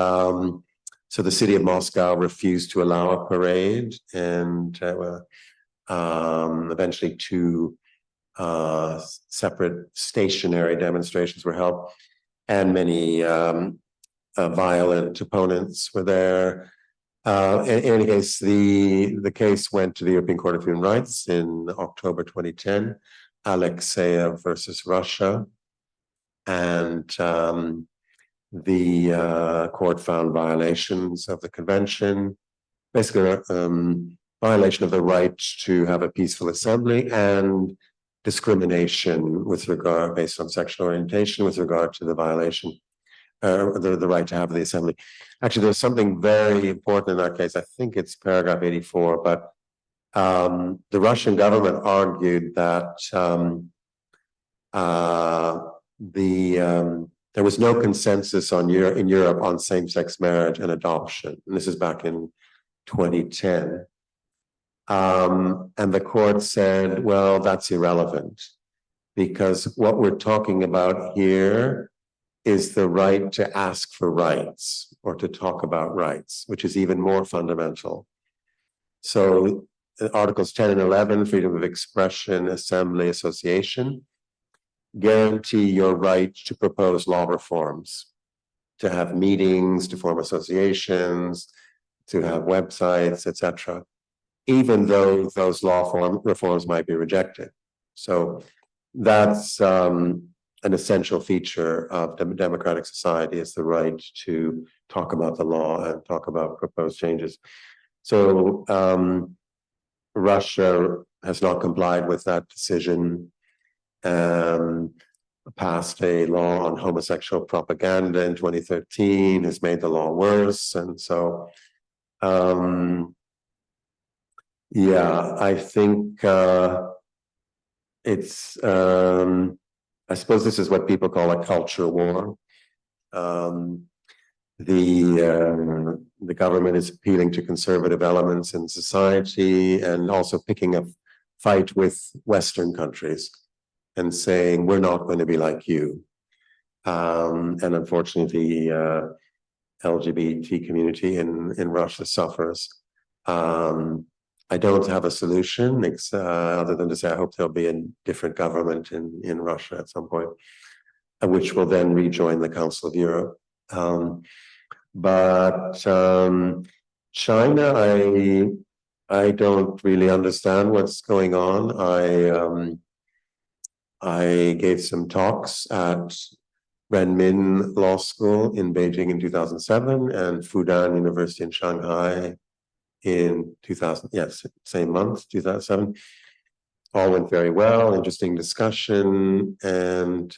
so the city of Moscow refused to allow a parade, and eventually two separate stationary demonstrations were held, and many violent opponents were there. In any case, the case went to the European Court of Human Rights in October 2010, Alexeyev versus Russia, and the court found violations of the convention, basically violation of the right to have a peaceful assembly and discrimination with regard based on sexual orientation with regard to the violation, the right to have the assembly. Actually, there's something very important in that case. I think it's paragraph 84, but the Russian government argued that there was no consensus in Europe on same-sex marriage and adoption. And this is back in 2010. And the court said, well, that's irrelevant, because what we're talking about here is the right to ask for rights or to talk about rights, which is even more fundamental. So Articles 10 and 11, freedom of expression, assembly, association, guarantee your right to propose law reforms, to have meetings, to form associations, to have websites, etc., even though those law reforms might be rejected. So that's an essential feature of democratic society, is the right to talk about the law and talk about proposed changes. So Russia has not complied with that decision, passed a law on homosexual propaganda in 2013, has made the law worse. And so, yeah, I think it's, I suppose this is what people call a culture war. The government is appealing to conservative elements in society and also picking a fight with Western countries and saying, we're not going to be like you. And unfortunately, the LGBT community in Russia suffers. I don't have a solution other than to say I hope there'll be a different government in Russia at some point, which will then rejoin the Council of Europe. But China, I don't really understand what's going on. I gave some talks at Renmin Law School in Beijing in 2007 and Fudan University in Shanghai in 2000, yes, same month, 2007. All went very well, interesting discussion. And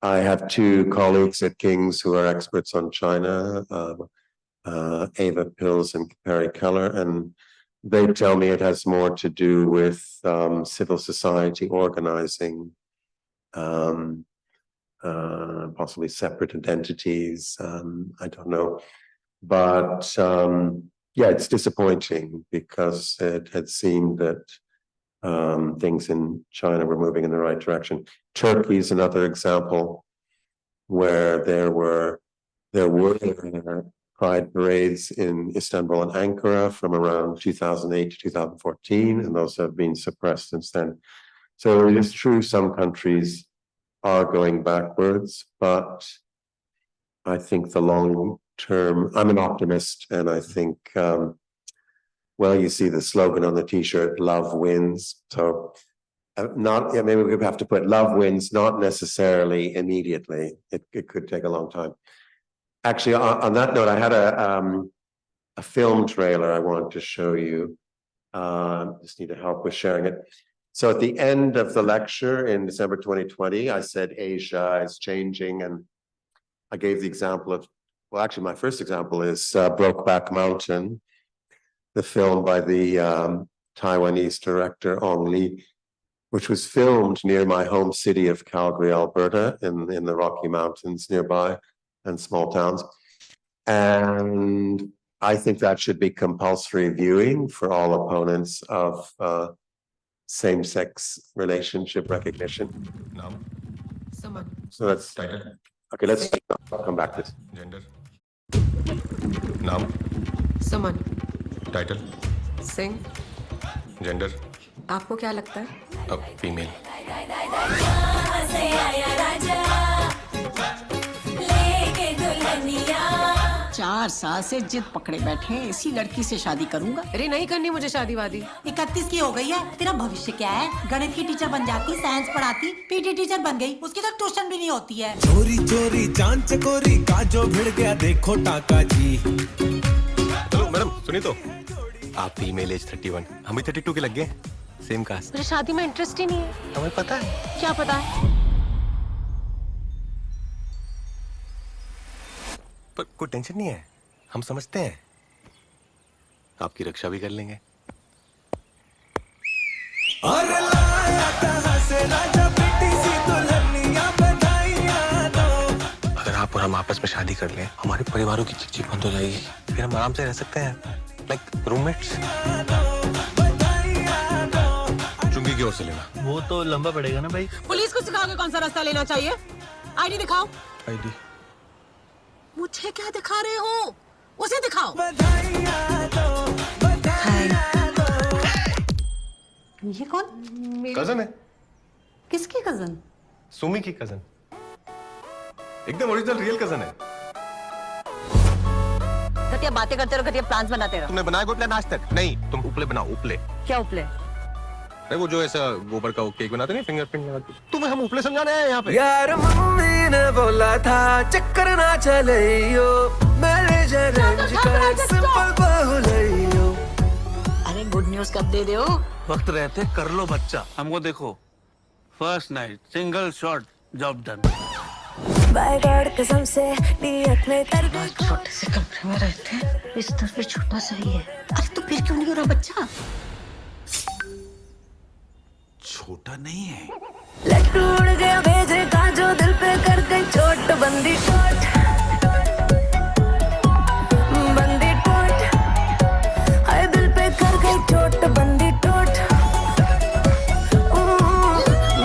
I have two colleagues at King's who are experts on China, Ava Pills and Perry Keller, and they tell me it has more to do with civil society organizing, possibly separate identities. I don't know. But yeah, it's disappointing because it had seemed that things in China were moving in the right direction. Turkey is another example where there were pride parades in Istanbul and Ankara from around 2008 to 2014, and those have been suppressed since then. So it is true some countries are going backwards, but I think the long term, I'm an optimist, and I think, well, you see the slogan on the t-shirt, love wins. So maybe we have to put love wins, not necessarily immediately. It could take a long time. Actually, on that note, I had a film trailer I wanted to show you. Just need help with sharing it. So at the end of the lecture in December 2020, I said Asia is changing, and I gave the example of, well, actually, my first example is Brokeback Mountain, the film by the Taiwanese director Ong Lee, which was filmed near my home city of Calgary, Alberta, in the Rocky Mountains nearby and small towns. And I think that should be compulsory viewing for all opponents of same-sex relationship recognition.
Now,
So that's
title,
okay. I'll come back to this.
gender. Now,
Suman
title,
Singh
gender,
आपको क्या लगता है
female.
चार साल से जिद पकड़े बैठे हैं, इसी लड़की से शादी करूंगा।
अरे नहीं करनी मुझे शादी वादी।
31 की हो गई है, तेरा भविष्य क्या है? गणित की टीचर बन जाती, साइंस पढ़ाती, पीटी टीचर बन गई, उसकी तो ट्यूशन भी नहीं होती है।
चोरी चोरी जान चकोरी का जो भिड़ गया, देखो टाका जी।
हेलो मैडम, सुनिए तो, आप फीमेल एज 31, हम भी 32 के लग गए, सेम कास्ट।
मुझे शादी में इंटरेस्ट ही नहीं है।
हमें पता है।
क्या पता है?
पर कोई टेंशन नहीं है, हम समझते हैं, आपकी रक्षा भी कर लेंगे।
और लाया कहां से राजा बेटी सी दुल्हनिया बधाइयां दो।
अगर आप और हम आपस में शादी कर लें, हमारे परिवारों की चिक चिक बंद हो जाएगी, फिर हम आराम से रह सकते हैं, लाइक रूममेट्स। चुंगी की ओर से लेना।
वो तो लंबा पड़ेगा ना भाई।
पुलिस को सिखाओगे कौन सा रास्ता लेना चाहिए? आईडी दिखाओ।
आईडी।
मुझे क्या दिखा रहे हो? उसे दिखाओ।
ये कौन?
कजन है।
किसकी कजन?
सुमी की कजन, एकदम ओरिजिनल रियल कजन है।
घटिया बातें करते रहो, घटिया प्लान्स बनाते रहो।
तुमने बनाया कोई प्लान आज तक? नहीं, तुम उपले बनाओ, उपले।
क्या उपले?
अरे वो जो ऐसा गोबर का केक बनाते नहीं, फिंगरप्रिंट लगा के। तुम्हें हम उपले समझाने आए हैं यहाँ पे।
यार मम्मी ने बोला था चक्कर ना चलेयो, मैरिज अरेंज कर सिंपल बहुलैयो।
अरे गुड न्यूज कब दे हो?
वक्त रहते कर लो बच्चा। हमको देखो, first night single shot job done.
By god कसम से नियत में कर गई।
छोटे से कमरे में रहते हैं, बिस्तर भी छोटा सा ही है। अरे तो फिर क्यों नहीं हो रहा बच्चा?
छोटा नहीं है।
लट्टू उड़ गया भेजे का जो दिल पे कर गई चोट, बंदी टोट बंदी टोट, हाय दिल पे कर गई चोट, बंदी टोट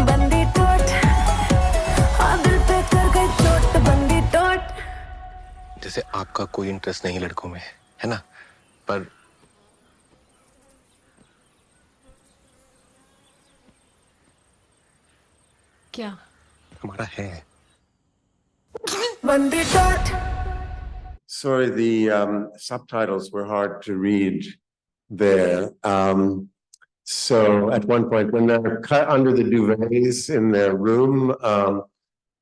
बंदी टोट, हाँ दिल पे कर गई चोट, बंदी टोट।
जैसे आपका कोई इंटरेस्ट नहीं लड़कों में, है ना? पर
क्या?
हमारा है।
बंदी टोट।
Sorry, the subtitles were hard to read there. So at one point, when they're cut under the duvets in their room,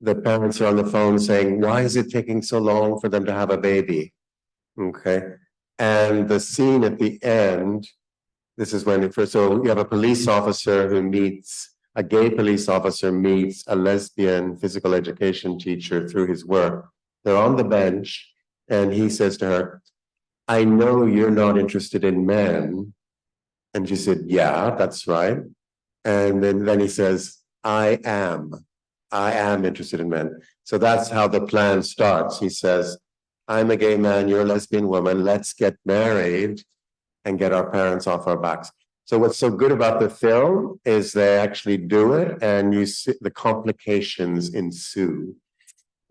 the parents are on the phone saying, "Why is it taking so long for them to have a baby?" Okay. And the scene at the end, this is when so you have a police officer who meets, a gay police officer meets a lesbian physical education teacher through his work. They're on the bench and he says to her, I know you're not interested in men. And she said, yeah, that's right. And then he says, I am interested in men. So that's how the plan starts. He says, I'm a gay man, you're a lesbian woman, let's get married and get our parents off our backs. So what's so good about the film is they actually do it and you see the complications ensue.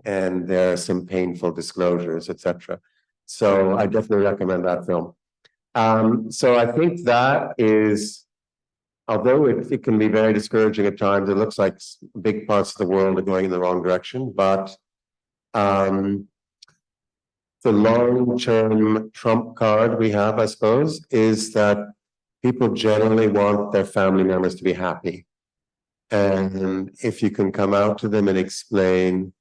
And there are some painful disclosures, etc. So I definitely recommend that film. So I think that is, although it can be very discouraging at times, it looks like big parts of the world are going in the wrong direction, but the long-term trump card we have, I suppose, is that people generally want their family members to be happy. And if you can come out to them and explain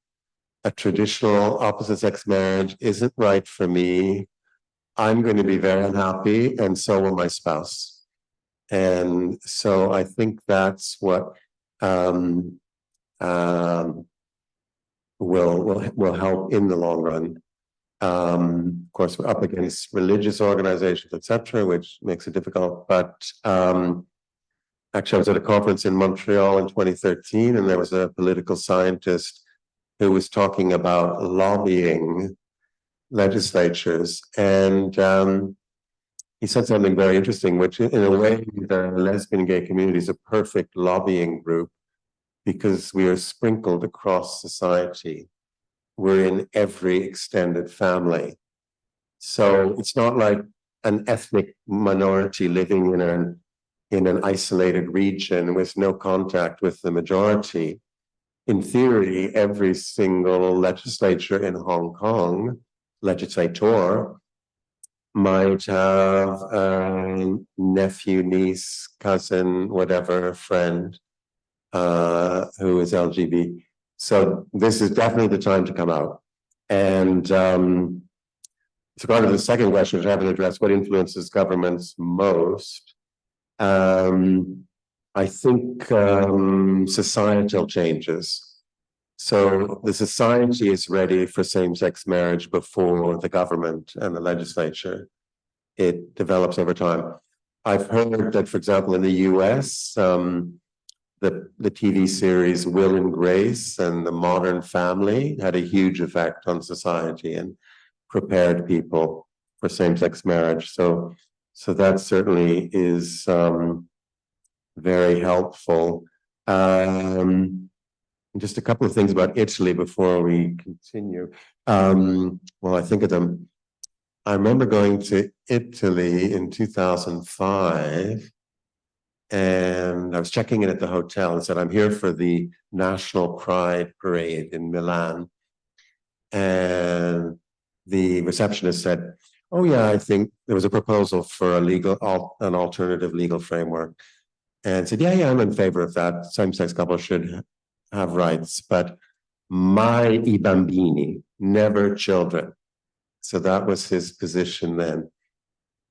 a traditional opposite-sex marriage isn't right for me, I'm going to be very unhappy, and so will my spouse. And so I think that's what will help in the long run. Of course, we're up against religious organizations, etc., which makes it difficult. But actually, I was at a conference in Montreal in 2013, and there was a political scientist who was talking about lobbying legislatures, and he said something very interesting, which in a way, the lesbian gay community is a perfect lobbying group because we are sprinkled across society. We're in every extended family. So it's not like an ethnic minority living in an isolated region with no contact with the majority. In theory, every single legislature in Hong Kong, legislator, might have a nephew, niece, cousin, whatever, friend who is LGB. So this is definitely the time to come out. And with regard to the second question, which I haven't addressed, what influences governments most? I think societal changes. So the society is ready for same-sex marriage before the government and the legislature. It develops over time. I've heard that, for example, in the US, the TV series Will and Grace and The Modern Family had a huge effect on society and prepared people for same-sex marriage. So that certainly is very helpful. Just a couple of things about Italy before we continue. Well, I think of them. I remember going to Italy in 2005, and I was checking in at the hotel and said, I'm here for the National Pride Parade in Milan. And the receptionist said, oh yeah, I think there was a proposal for an alternative legal framework. And said, yeah, I'm in favor of that. Same-sex couples should have rights, but mai I bambini, never children. So that was his position then.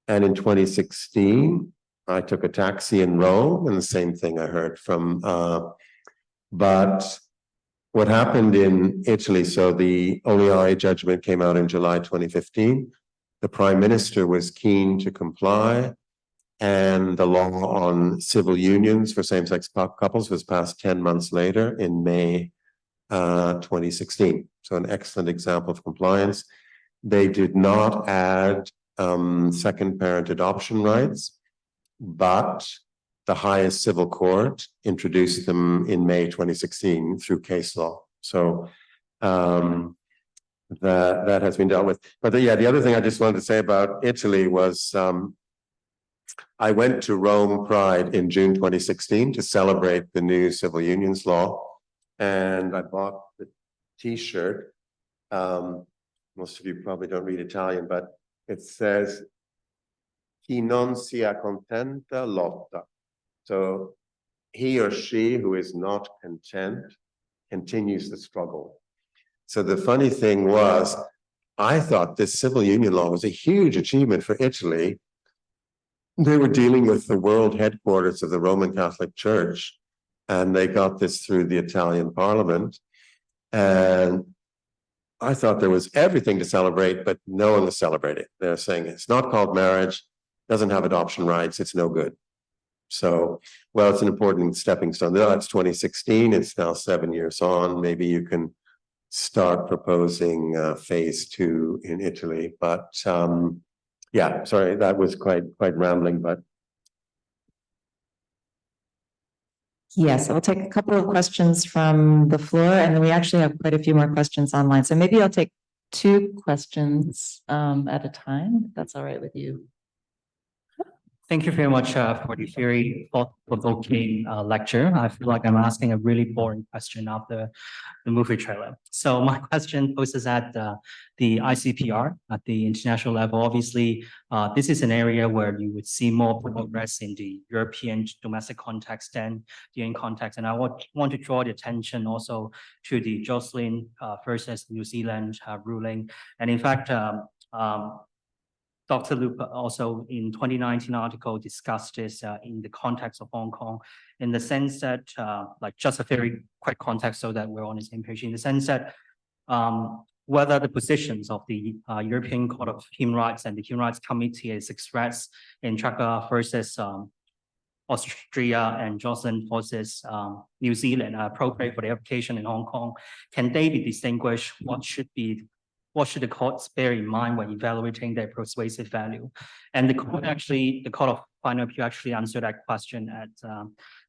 And in 2016, I took a taxi in Rome, and the same thing I heard from, but what happened in Italy, so the Oliari judgment came out in July 2015. The prime minister was keen to comply, and the law on civil unions for same-sex couples was passed 10 months later in May 2016. So an excellent example of compliance. They did not add second parent adoption rights, but the highest civil court introduced them in May 2016 through case law. So that has been dealt with. But the other thing I just wanted to say about Italy was I went to Rome Pride in June 2016 to celebrate the new civil unions law, and I bought the T-shirt. Most of you probably don't read Italian, but it says "Chi non si accontenta lotta." So he or she who is not content continues the struggle. So the funny thing was, I thought this civil union law was a huge achievement for Italy. They were dealing with the world headquarters of the Roman Catholic Church, and they got this through the Italian Parliament. And I thought there was everything to celebrate, but no one was celebrating. They're saying it's not called marriage, doesn't have adoption rights, it's no good. So, well, it's an important stepping stone. That's 2016. It's now 7 years on. Maybe you can start proposing phase 2 in Italy. But yeah, sorry, that was quite rambling, but.
Yes, I'll take a couple of questions from the floor, and then we actually have quite a few more questions online. So maybe I'll take 2 questions at a time, if that's all right with you.
Thank you very much for the very thought-provoking lecture. I feel like I'm asking a really boring question after the movie trailer. So my question poses at the ICPR at the international level. Obviously, this is an area where you would see more progress in the European domestic context than the UN context. And I want to draw the attention also to the Jocelyn versus New Zealand ruling. And in fact, Dr. Lupa also in 2019 article discussed this in the context of Hong Kong, in the sense that, like just a very quick context so that we're on the same page, in the sense that whether the positions of the European Court of Human Rights and the Human Rights Committee is expressed in Chaka versus Austria and Jocelyn versus New Zealand are appropriate for the application in Hong Kong, can they be distinguished? What should the courts bear in mind when evaluating their persuasive value? And the court of final appeal actually answered that question at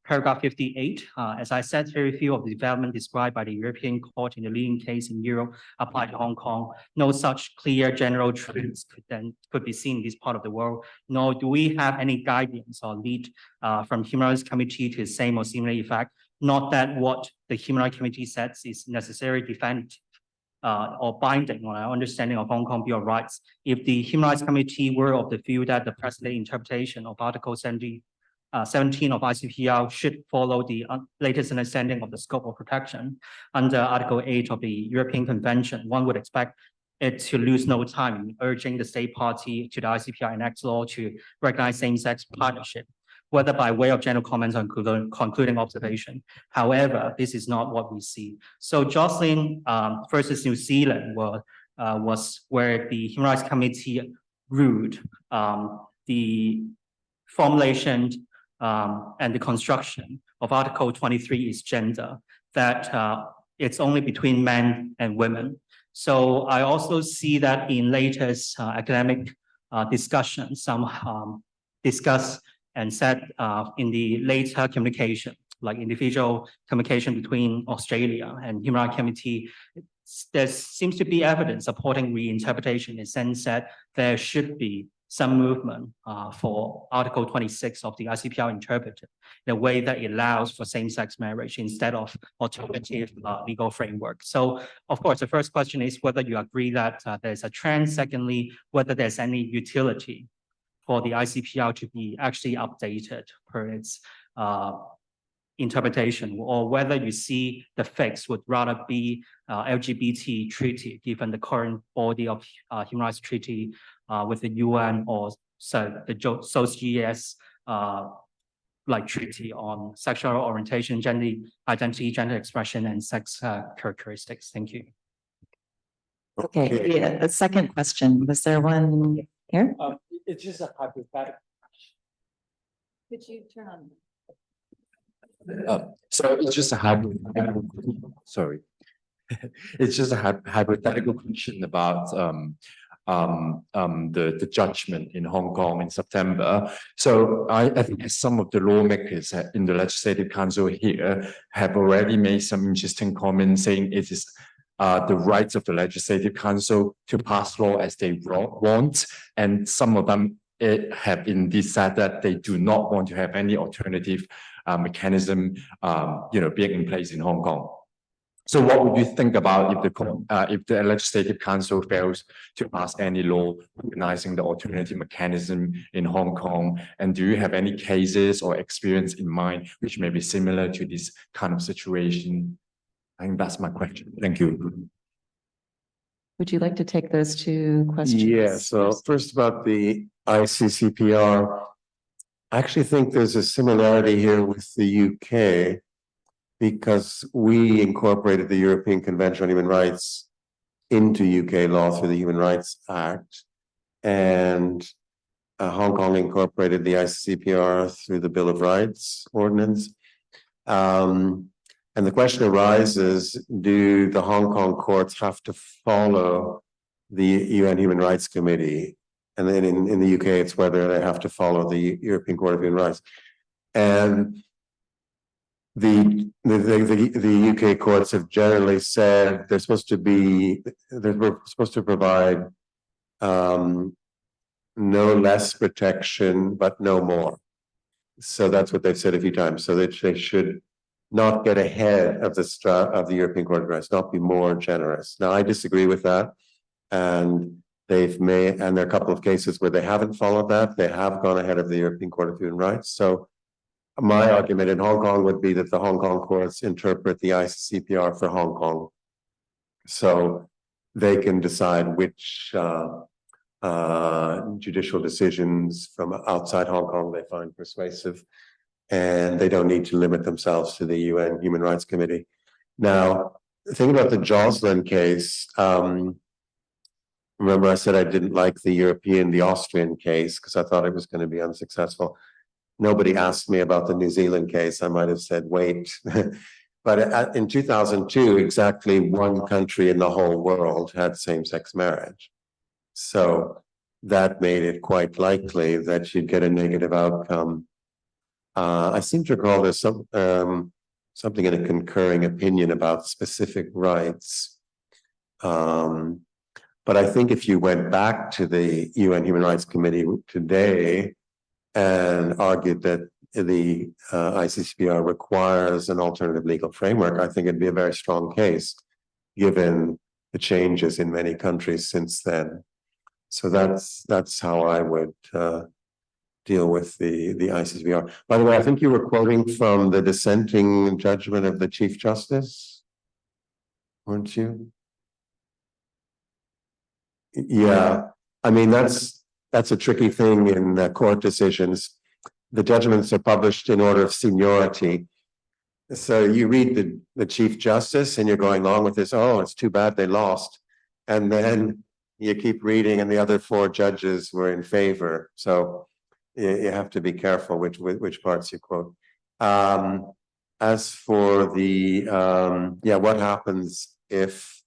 paragraph 58. As I said, very few of the development described by the European Court in the leading case in Europe apply to Hong Kong. No such clear general truths could be seen in this part of the world, nor do we have any guidance or lead from Human Rights Committee to the same or similar effect. Not that what the Human Rights Committee says is necessarily definitive or binding on our understanding of Hong Kong Bill of Rights. If the Human Rights Committee were of the view that the present interpretation of Article 17 of ICPL should follow the latest understanding of the scope of protection under Article 8 of the European Convention, one would expect it to lose no time in urging the state party to the ICPL enact law to recognize same-sex partnership, whether by way of general comments or concluding observation. However, this is not what we see. So Jocelyn versus New Zealand was where the Human Rights Committee ruled the formulation and the construction of Article 23 is gender, that it's only between men and women. So I also see that in latest academic discussions, some discuss and said in the later communication, like individual communication between Australia and Human Rights Committee, there seems to be evidence supporting reinterpretation in the sense that there should be some movement for Article 26 of the ICPL interpreted in a way that allows for same-sex marriage instead of alternative legal framework. So, of course, the first question is whether you agree that there's a trend. Secondly, whether there's any utility for the ICPL to be actually updated per its interpretation, or whether you see the fix would rather be LGBT treaty, given the current body of human rights treaty with the UN or the SOCIES like treaty on sexual orientation, gender identity, gender expression, and sex characteristics. Thank you.
Okay, yeah, a second question. Was there one here?
It's just a hypothetical.
Could you turn on?
So it's just a hypothetical. Sorry, it's just a hypothetical question about the judgment in Hong Kong in September. So I think some of the lawmakers in the Legislative Council here have already made some interesting comments saying it is the rights of the Legislative Council to pass law as they want, and some of them have indeed said that they do not want to have any alternative mechanism, being in place in Hong Kong. So, what would you think about if the Legislative Council fails to pass any law recognizing the alternative mechanism in Hong Kong? And do you have any cases or experience in mind which may be similar to this kind of situation? I think that's my question. Thank you.
Would you like to take those two questions?
Yeah, so first about the ICCPR. I actually think there's a similarity here with the UK because we incorporated the European Convention on Human Rights into UK law through the Human Rights Act, and Hong Kong incorporated the ICCPR through the Bill of Rights ordinance. And the question arises, do the Hong Kong courts have to follow the UN Human Rights Committee? And then in the UK, it's whether they have to follow the European Court of Human Rights. And the UK courts have generally said they're supposed to provide no less protection, but no more. So that's what they've said a few times. So that they should not get ahead of the European Court of Human Rights, not be more generous. Now, I disagree with that, and there are a couple of cases where they haven't followed that. They have gone ahead of the European Court of Human Rights. So my argument in Hong Kong would be that the Hong Kong courts interpret the ICCPR for Hong Kong, so they can decide which judicial decisions from outside Hong Kong they find persuasive, and they don't need to limit themselves to the UN Human Rights Committee. Now, the thing about the Jocelyn case, remember I said I didn't like the Austrian case because I thought it was going to be unsuccessful. Nobody asked me about the New Zealand case. I might have said, wait. But in 2002, exactly one country in the whole world had same-sex marriage. So that made it quite likely that you'd get a negative outcome. I seem to recall there's something in a concurring opinion about specific rights. But I think if you went back to the UN Human Rights Committee today and argued that the ICCPR requires an alternative legal framework, I think it'd be a very strong case, given the changes in many countries since then. So that's how I would deal with the ICCPR. By the way, I think you were quoting from the dissenting judgment of the Chief Justice, weren't you? Yeah, I mean, that's a tricky thing in court decisions. The judgments are published in order of seniority. So you read the Chief Justice and you're going along with this, oh, it's too bad they lost. And then you keep reading and the other four judges were in favor. So you have to be careful which parts you quote. As for what happens if,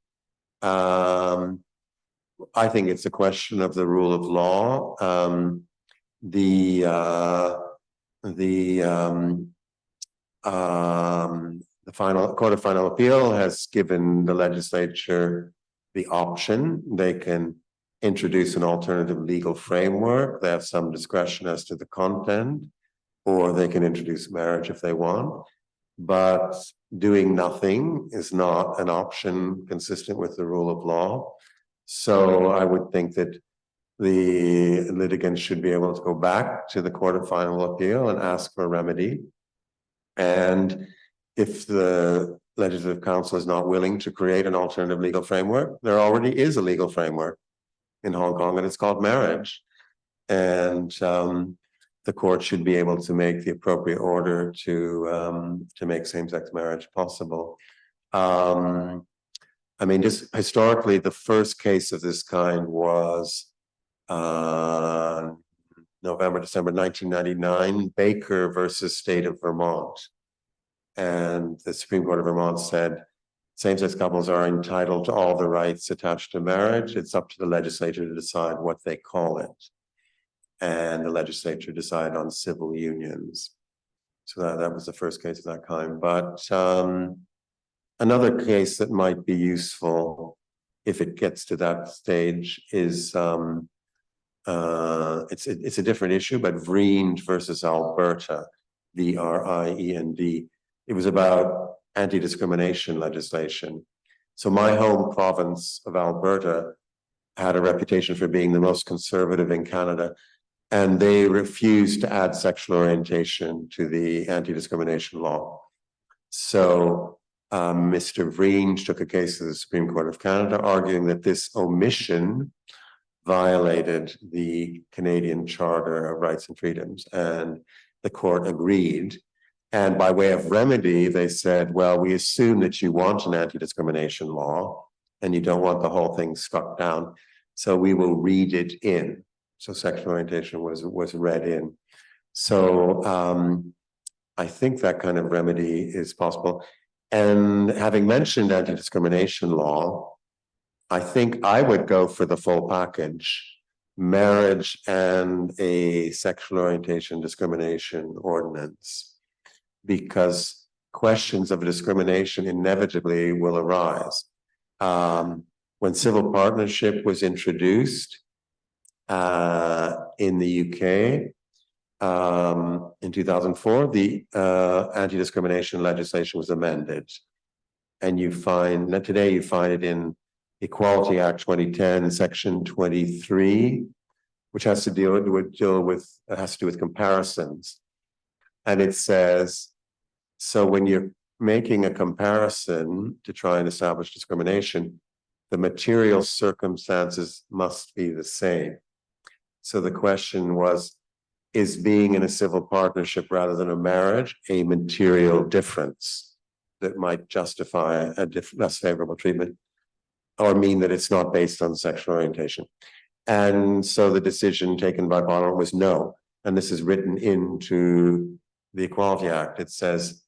I think it's a question of the rule of law. The Court of Final Appeal has given the legislature the option. They can introduce an alternative legal framework. They have some discretion as to the content, or they can introduce marriage if they want. But doing nothing is not an option consistent with the rule of law. So I would think that the litigants should be able to go back to the Court of Final Appeal and ask for a remedy. And if the Legislative Council is not willing to create an alternative legal framework, there already is a legal framework in Hong Kong, and it's called marriage. And the court should be able to make the appropriate order to make same-sex marriage possible. I mean, just historically, the first case of this kind was November, December 1999, Baker versus State of Vermont. And the Supreme Court of Vermont said same-sex couples are entitled to all the rights attached to marriage. It's up to the legislature to decide what they call it. And the legislature decided on civil unions. So that was the first case of that kind. But another case that might be useful if it gets to that stage is it's a different issue, but Vriend versus Alberta, VRIEND. It was about anti-discrimination legislation. So my home province of Alberta had a reputation for being the most conservative in Canada, and they refused to add sexual orientation to the anti-discrimination law. So Mr. Vreen took a case to the Supreme Court of Canada, arguing that this omission violated the Canadian Charter of Rights and Freedoms, and the court agreed. And by way of remedy, they said, well, we assume that you want an anti-discrimination law and you don't want the whole thing struck down, so we will read it in. So sexual orientation was read in. So I think that kind of remedy is possible. And having mentioned anti-discrimination law, I think I would go for the full package: marriage and a sexual orientation discrimination ordinance, because questions of discrimination inevitably will arise. When civil partnership was introduced in the UK in 2004, the anti-discrimination legislation was amended. And you find that today you find it in Equality Act 2010, Section 23, which has to do with comparisons. And it says, so when you're making a comparison to try and establish discrimination, the material circumstances must be the same. So the question was, is being in a civil partnership rather than a marriage a material difference that might justify a less favorable treatment, or mean that it's not based on sexual orientation? And so the decision taken by Parliament was no. And this is written into the Equality Act. It says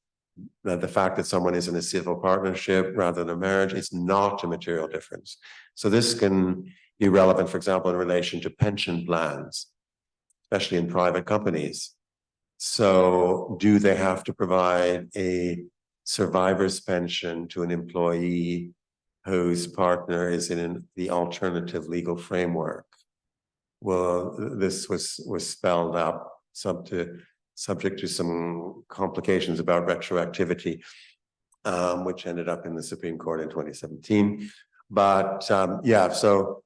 that the fact that someone is in a civil partnership rather than a marriage is not a material difference. So this can be relevant, for example, in relation to pension plans, especially in private companies. So do they have to provide a survivor's pension to an employee whose partner is in the alternative legal framework? Well, this was spelled out subject to some complications about retroactivity, which ended up in the Supreme Court in 2017. But yeah, so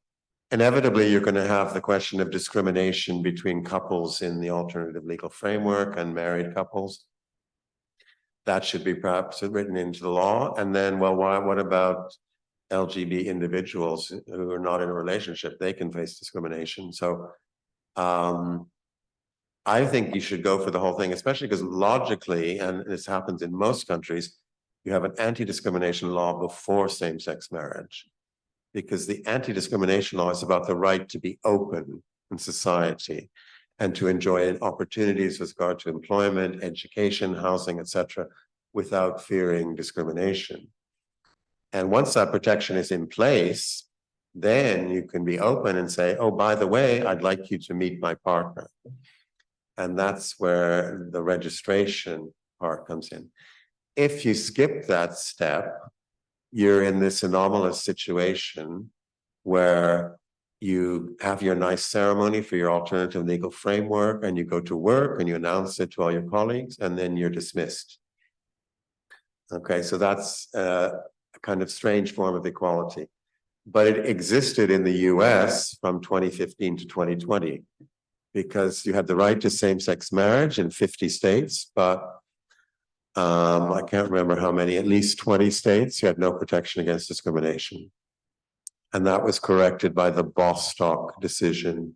inevitably you're going to have the question of discrimination between couples in the alternative legal framework and married couples. That should be perhaps written into the law. And then, well, what about LGB individuals who are not in a relationship? They can face discrimination. So I think you should go for the whole thing, especially because logically, and this happens in most countries, you have an anti-discrimination law before same-sex marriage, because the anti-discrimination law is about the right to be open in society and to enjoy opportunities with regard to employment, education, housing, etc., without fearing discrimination. And once that protection is in place, then you can be open and say, oh, by the way, I'd like you to meet my partner. And that's where the registration part comes in. If you skip that step, you're in this anomalous situation where you have your nice ceremony for your alternative legal framework, and you go to work and you announce it to all your colleagues, and then you're dismissed. Okay, so that's a kind of strange form of equality. But it existed in the US from 2015 to 2020, because you had the right to same-sex marriage in 50 states, but I can't remember how many, at least 20 states, you had no protection against discrimination. And that was corrected by the Bostock decision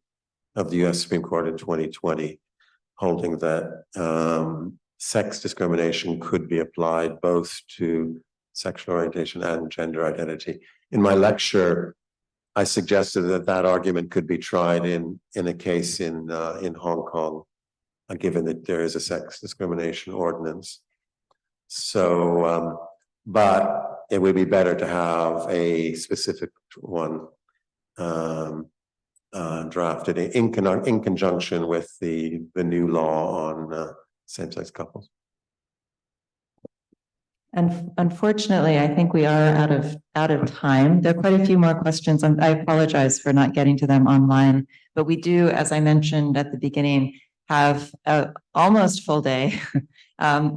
of the US Supreme Court in 2020, holding that sex discrimination could be applied both to sexual orientation and gender identity. In my lecture, I suggested that that argument could be tried in a case in Hong Kong, given that there is a sex discrimination ordinance. So, but it would be better to have a specific one drafted in conjunction with the new law on same-sex couples.
And unfortunately, I think we are out of time. There are quite a few more questions. I apologize for not getting to them online, but we do, as I mentioned at the beginning, have a almost full day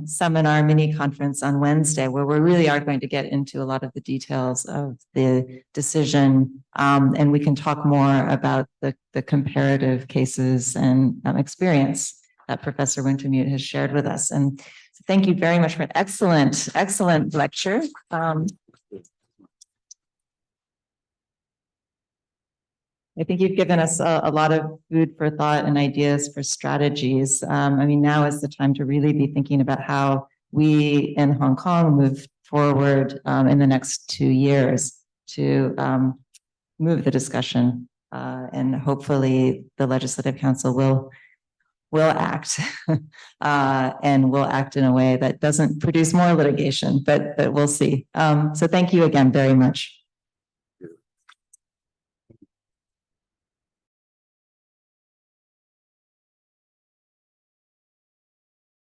seminar mini conference on Wednesday, where we really are going to get into a lot of the details of the decision, and we can talk more about the comparative cases and experience that Professor Wintemute has shared with us. And so thank you very much for an excellent, excellent lecture. I think you've given us a lot of food for thought and ideas for strategies. I mean, now is the time to really be thinking about how we in Hong Kong move forward in the next 2 years to move the discussion. And hopefully the Legislative Council will act and will act in a way that doesn't produce more litigation, but we'll see. So thank you again very much.